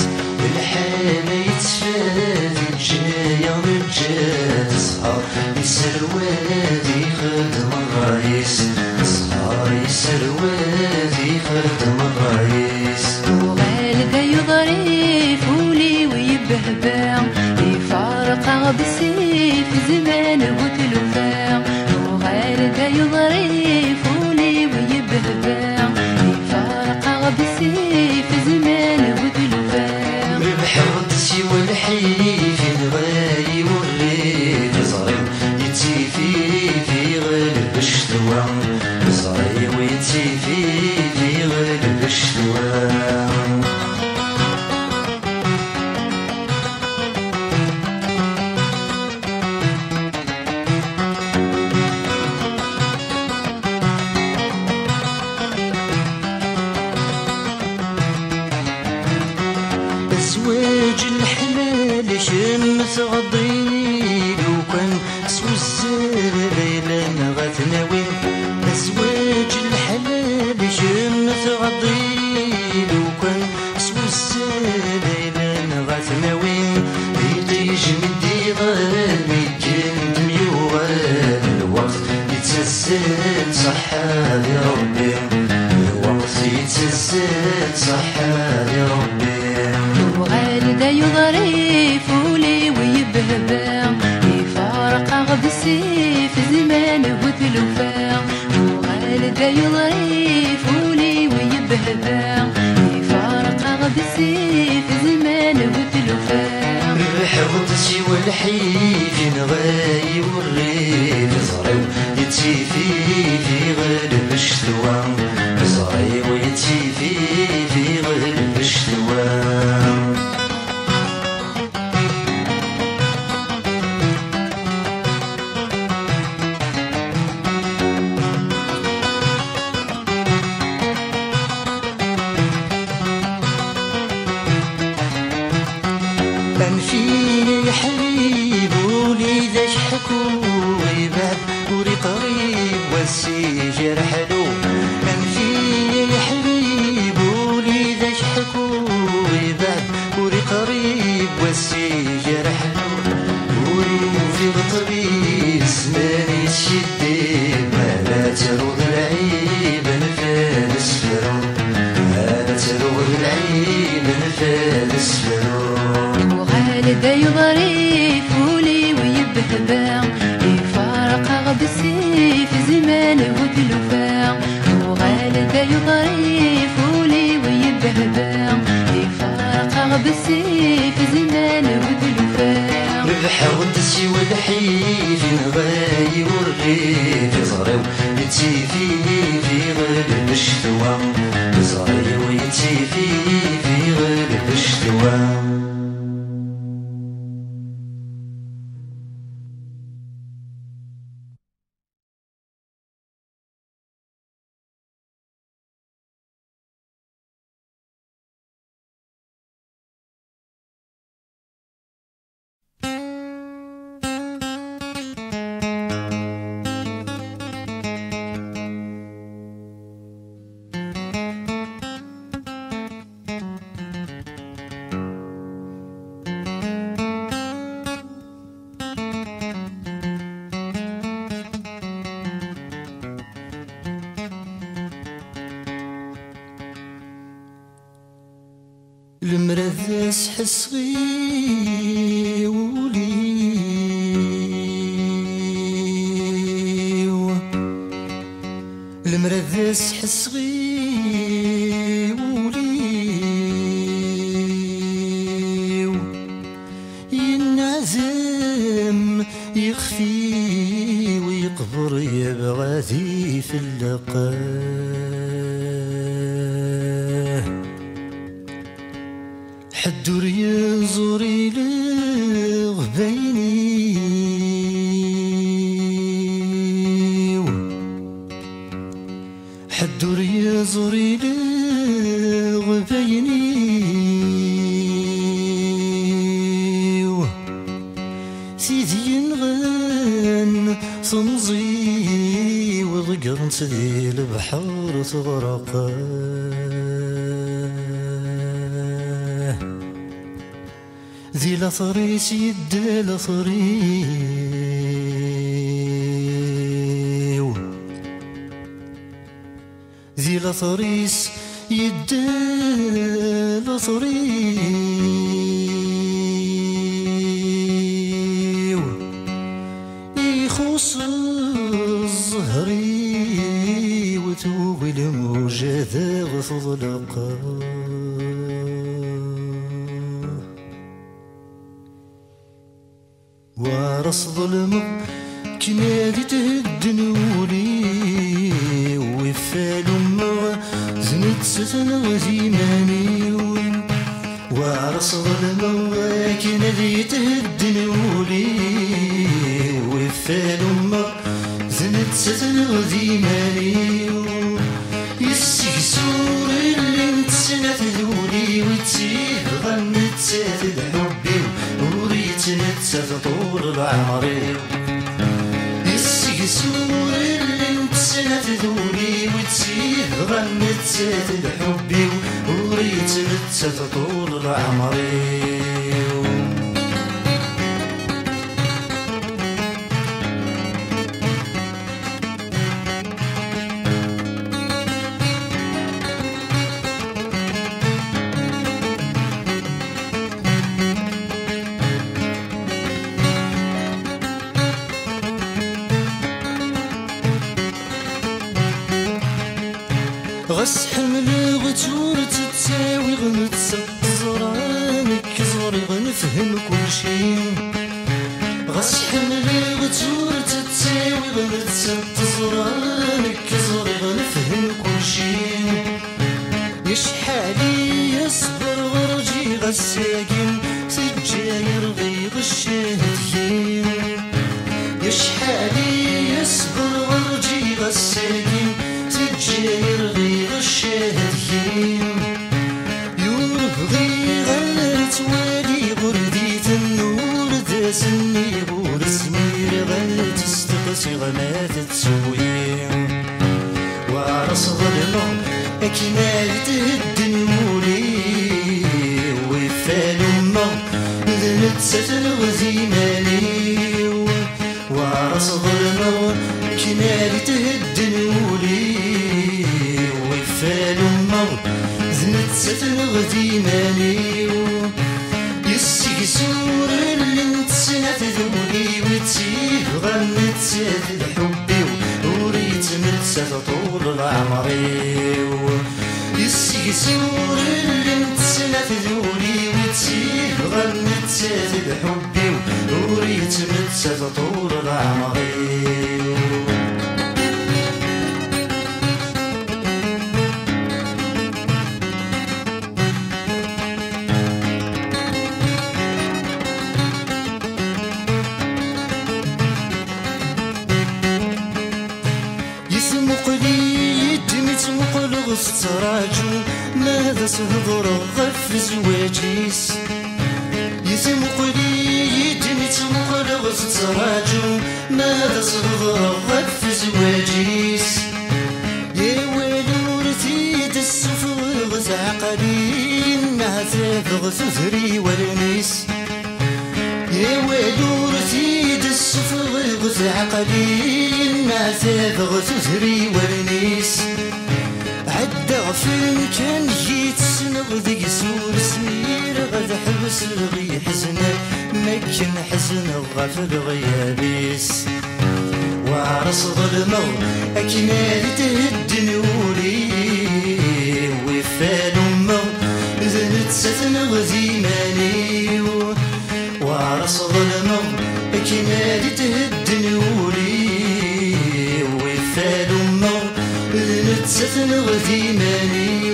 الحالة يتفاد الجاية رجال صحار يسر وادي خدم الرئيس صحار يسر وادي خدم الرئيس وغالد يضريف ولي ويبهبع يفارق بالسيف زمان وتلفاع وغالد يضريف ولي ويبهبع يفارق بالسيف زمان وتلفاع ربح ردسي والحيف نغاي والريف صغير يتي في غالب الشتوى صغير ويتي في غالب الشتوى أزواج الحلال شمس غضيل وكان سو الزريل غتناوين أزواج الحلال شمس غضيل وكان سو الزريل غتناوين يطيج من ديغان يجند ميوغان الوقت يتسد صحة لربي الوقت يتسد صحة لربي وغالد يضريف ولي ويبهبع يفارق بالسيف زمان وتلفاع وغالد يضريف ولي ويبهبع يفارق بالسيف زمان وتلفاع ربح ردسي والحيف نغاي والريف صغير يتي في غالب الشتوى صغير ويتي في غالب الشتوى أنفيني يا حبيب وليداش حكو غيبات وري قريب والسجر حلو أنفيني يا حبيب وليداش حكو غيبات وري قريب والسجر حلو وري في الطبيب زماني تشدي ما لا تروض العيب نفالس فرو ما لا تروض العيب نفالس فرو وغالد يضريف ولي ويبهبع يفارق بالسيف زمان وتلفاع وغالد يضريف ولي ويبهبع يفارق بالسيف زمان وتلفاع ربح ودسي والحيف نغاي والريف صغير يتي في غالب الشتوى صغير ويتي في غالب الشتوى المرذاس حصغي وليو المرذاس حصغي وليو ينعزم يخفي ويقبر يبغى في اللقاه حدور يزوري لغبيني حدور يزوري لغبيني سيدي ينغن صمزي وضقرن سدي البحر تغرقه ذي لثريس يد لثريو ذي لثريس يد لثريو يخص الزهري وتوغي الموجة ذا فضلقه وارص ظلمه كنادي تهدنولي وفال امه زنت ستنا زيماني وارص ظلمه كنادي تهدنولي وفال امه زنت ستنا زيماني يسكسور اللي نتسنى ذولي وتسيه غنت ساتد حبي وريتنت طول العمري يسكسور اللي نتسنى ذولي وتسيه غنت ساتد حبي وريتنت طول العمري غس حمل غتور تتساوي غنتسق زرانك زوري غنفهم كل شي غس حمل غتور تتساوي غنتسق زرانك زوري غنفهم كل شي يشحالي يصبر غرجي غساقين سجاير غيغ الشهدين يشحالي يصبر غرجي غساقين سجاير غيغ الشهدين يورب غيغ التوالي غرديت النور داسني غور سمير غلت استقسي غمات تسويم وعرس ظلمه اكنال تهدن مولي وفال امه ذنت ستن غزيماني وعرس ظلمه كنال تهدن مولي وفال امه ذنت ستن غزيماني يسكسور اللي نتسنى ذولي وتسيه غنت ساتد حبي وريت متسات طول العمري يسكسور اللي نتسنى ذولي وتسيه غنت ساتد حبي وريت متسات طول العمري غستراجو ماذا سهضر غف زواجيس يتمقلي يدني تمقل غستراجو ماذا سهضر غف زواجيس يا ويلورتي دسفر غزعقلي نعتاف غزثري والنيس يا ويلورتي دسفر غزعقلي نعتاف غزثري والنيس عدى فين كان يتسنغ ذي سور سمير غد حبس غي حزنك ما كان حزن غفل غيابيس وعرس ظلمه أكنال تهد نوري وفال أمه ذنت ستنغ زيماني وعرس ظلمه أكنال تهد نوري وفال أمه ذنت ستنغ زيماني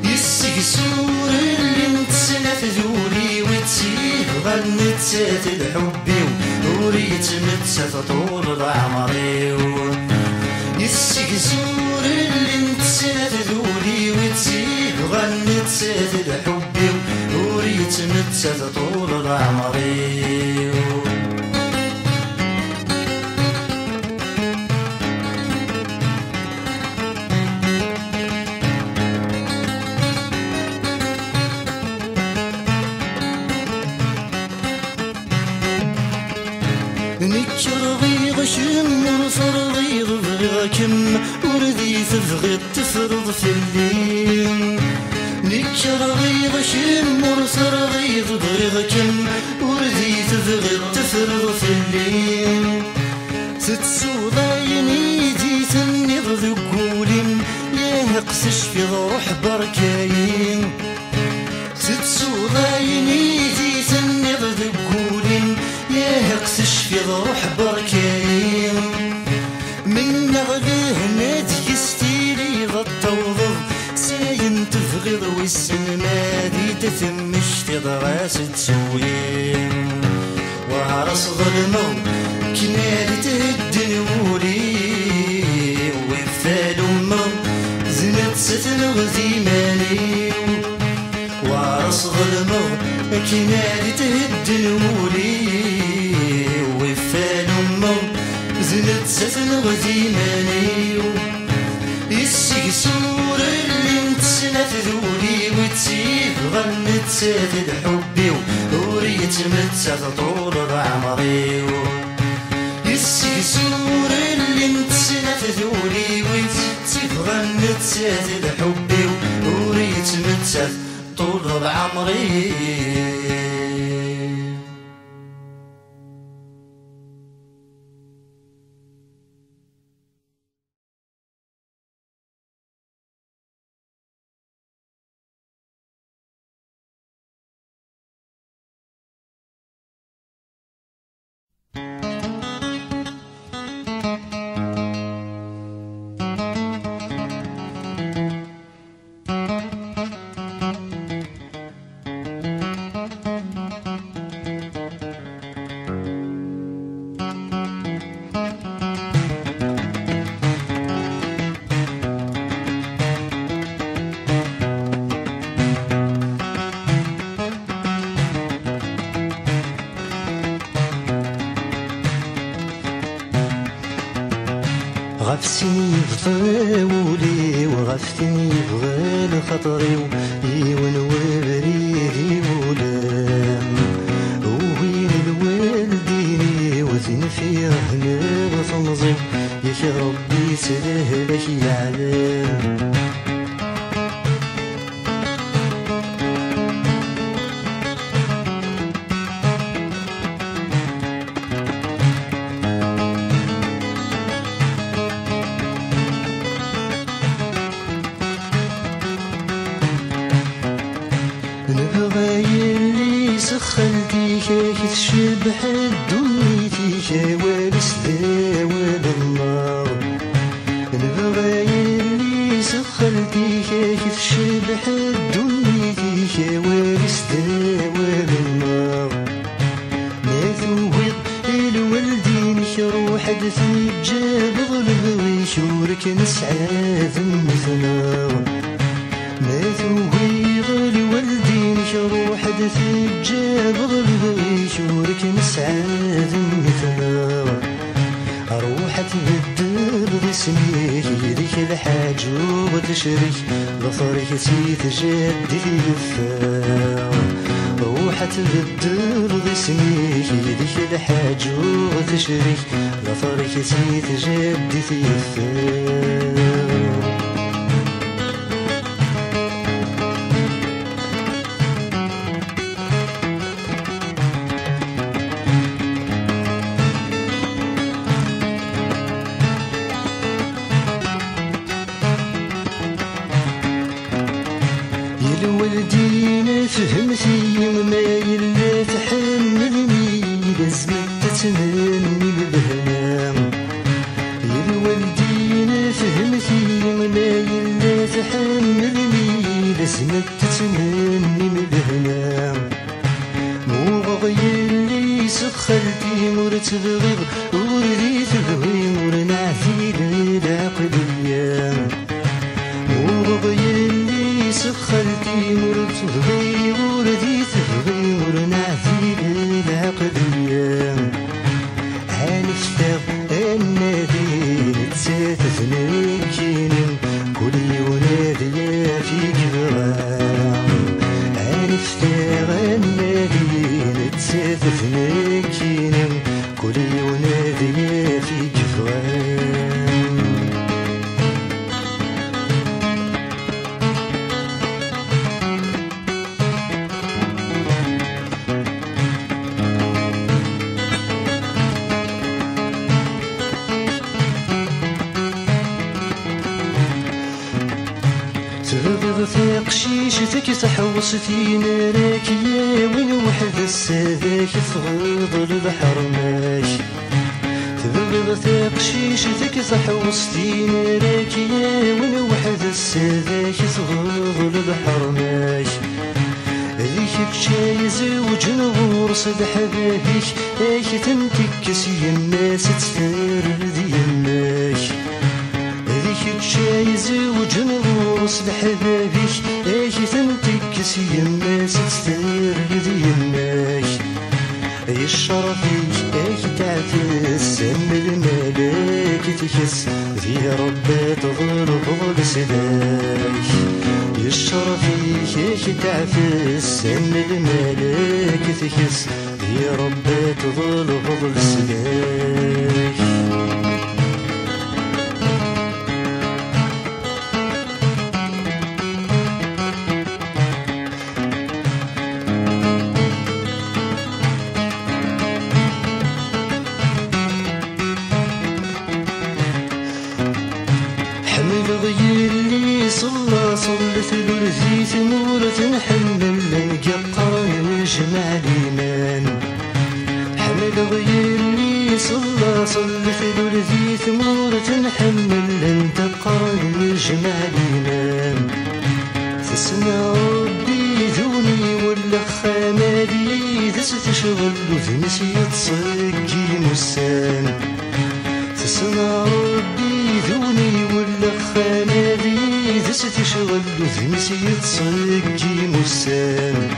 يسكسور اللي نتسنى ذوري وتسيب غنتسات الحبي وريت متسات طول العمري يسكسور اللي نتسنى ذوري وتسيب غنتسات الحبي وريت متسات طول العمري نكرغي غشم ورفرغي غبغاكم وردي تبغي تفرض في الليل نكرغي غشم ورفرغي غبغاكم وردي تبغي تفرض في الليل تتسوضايني ديت النض ذقولين يا قسش في روح بركاين تتسوضايني ديت النض ذقولين يا قسش في روح بركاين من نغليه نادي ستيلي ضطوضض ساين تفغض والسلمادي تثمش في ضراس تسوين وعرس ظلمه كنال تهد نوري وفال أمه زنت ستنغ زيماني وعرس ظلمه كنال تهد نوري وفال أمه زنت ستنغ زيماني يسكسور اللي نتسنى ذوري وتسيب غنتسات الحبي وريت متسات طول العمري يسكسور اللي نتسنى ذوري وتسيب غنتسات الحبي وريت متسات طول العمري غفتني بطاولي وغفتني بغال خطري ويون وبريدي ولام وين الوالديني وزن في رهنا بتنظيم ياك ربي سلهلك يعلم خلتي كيك تشبح دنيتي كوالس ذاوال النار نبغى يلي سخلتي كيك تشبح دنيتي كوالس ذاوال النار ما ثوب الوالدين روح تجاب ظلم ويشورك نسعاد مثنار ما ثوب الوالدين روح تجاب ظلم ويشورك نسعاد مثنار روح تبدل ذي سميك ذيك الحاج وتشريك ظفرك تجدد الثار روح تبدل ذي سميك ذيك الحاج وتشريك ظفرك تجدد الثار فهمتي ما يلا تحملني لازم تتمني بالهنا يا الوالدين فهمتي ما يلا تحملني لازم تتمني بالهنا مو غير لي سخرتي مرت بغيض وردي تبغي مرنعتي للعقلية مو غير لي سخرتي مرت بغي وردي تبغي مرنعتي للعقلية عرفت النادي تساتفني كينم كلي ونادي في كبرام عرفت النادي تساتفني كينم كلي ونادي في كبرام تغضب في قشيشتك تحوصتي نارك يا وين وحد السادك تغض البحر ماشي تغضب في قشيشتك تحوصتي نارك يا وين وحد السادك تغض البحر ماشي ذيك بشاي زوج نغور صد حبابيك ايك تنتكس الناس تفرد يماك ذيك بشاي زوج نغور صد حبابيك ايك تنتكس الناس تفرد يماك اي الشرفيك ايك تعفس ام الملاك تكس في ربي تغرب لسلاك الشرفيك ايك تعفس ام الملاك تكس في ربي تغرب لسلاك غير لي صلت برزي ثمورة نحمل نقطر نجمع الإيمان حمل غير لي صلت برزي ثمورة نحمل نقطر نجمع الإيمان تسمع ربي ذوني ولا خامالي ذس تشغل وذنسي تصقي مسان تسمع ربي ذوني ولا خامالي ذس تشغل وذنسي تصقي مسان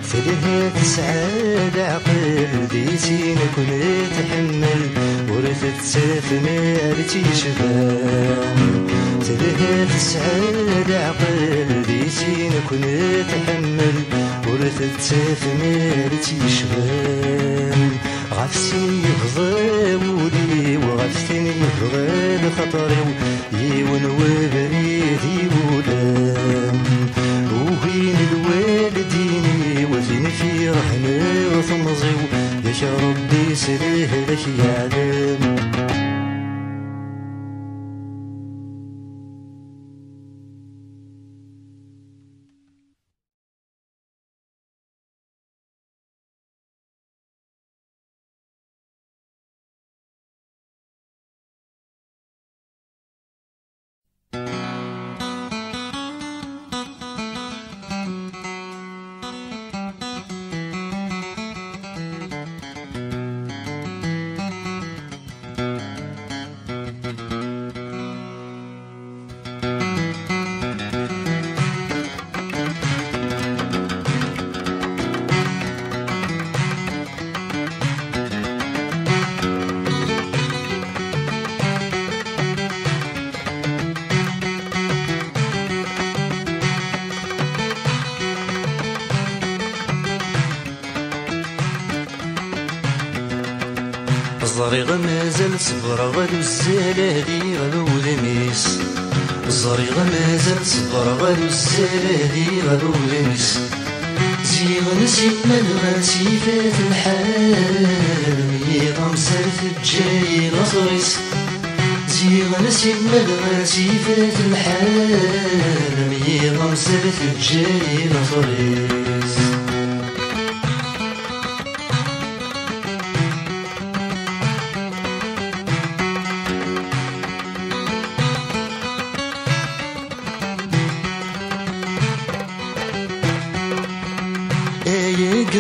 فلها تسعاد عقل ديتي نكون تحمل ورث تساف مالتي شبان فلها تسعاد عقل ديتي نكون تحمل ورث تساف مالتي شبان غفسي يفضى ولي وغفتني يبغى لخطري يون وبريدي ولام وين الوالدين وفين في رحمة وثمزي يا ربي سريه لك يعلم الزريغ مازال صبر غدو الزلالي غدو ذميس الزريغ مازال صبر غدو الزلالي غدو ذميس زيغ نسيب مدغاسي فات الحال ميطا مسالت الجاي نصريس زيغ نسيب مدغاسي فات الحال ميطا مسالت الجاي نصريس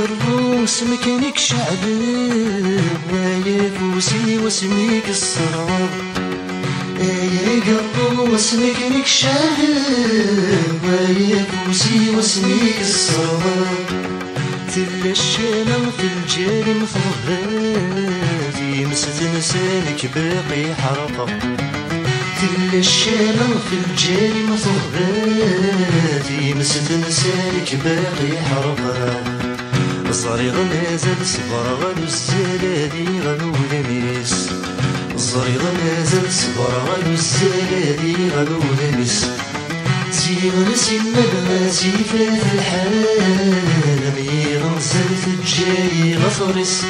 الروس مكانك شعبي ويا فوسي واسميك الصراب يا الروس مكانك شعبي ويا فوسي واسميك الصراب تلا الشامة في الجاري مفضلاتي مست لسانك باقي حرقة تلا الشامة في الجاري مفضلاتي مست لسانك باقي حرقة الصريغ مازال صبر غدو الزلالي غدو لميس الصريغ مازال صبر غدو الزلالي غدو لميس زيغنسي المدغاسي فات الحال مي غنزلت الجاي غفرس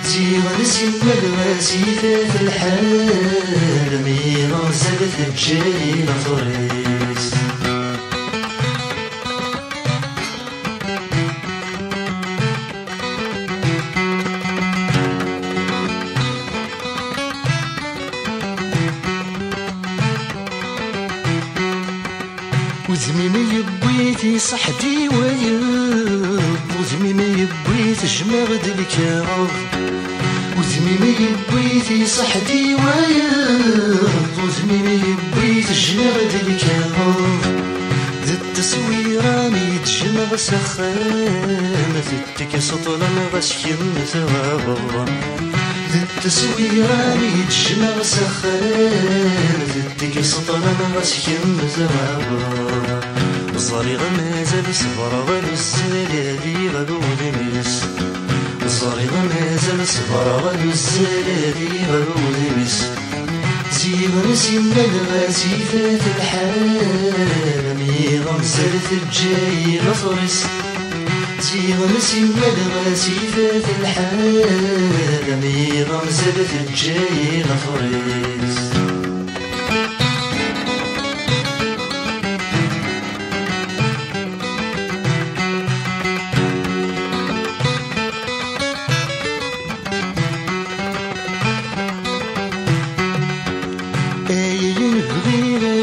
زيغنسي المدغاسي فات الحال مي غنزلت الجاي غفرس وزمي ما يبويتي صحتي ويب وزمي ما يبويت جمع الكراب وزمي ما يبويتي صحتي ويب وزمي ما يبويت جمع الكراب ذا التصويرة ميت جمع سخام ذتك سطلا غشيم ثواب ذا التصويرة ميت جمع سخام ذتك سطلا غشيم ثواب الصريغ مازال صبر غدو الزلالي غدو لميس الصريغ مازال صبر غدو الزلالي غدو لميس زيغنسي المدغاسي فات الحال مي غنزلت الجاي غفرس زيغنسي المدغاسي فات الحال مي غنزلت الجاي غفرس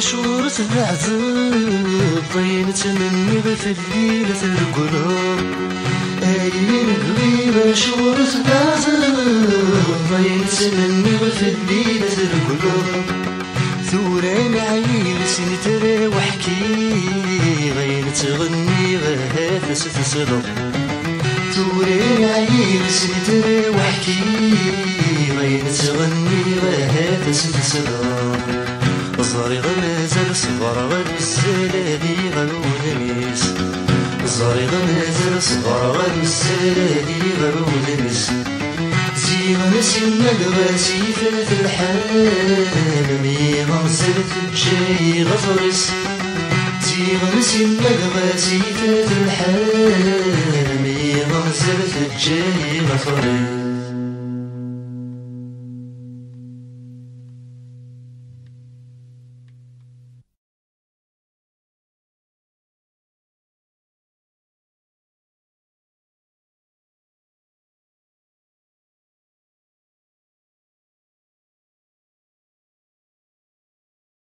شورة العذاب ضينت مني في الليلة القلوب أين غريبة شورة العذاب ضينت مني في الليلة القلوب ثوران عيل سنتري وحكي غين تغني غهات ستسلم ثوران عيل سنتري وحكي غين تغني غهات ستسلم الصريغ مازال صغر غدو الزلالي غدو لميس الصريغ مازال صغر غدو الزلالي غدو لميس زيغنسي المدغاسي فات الحال مي غنزلت الجاي غفرس زيغنسي المدغاسي فات الحال مي غنزلت الجاي غفرس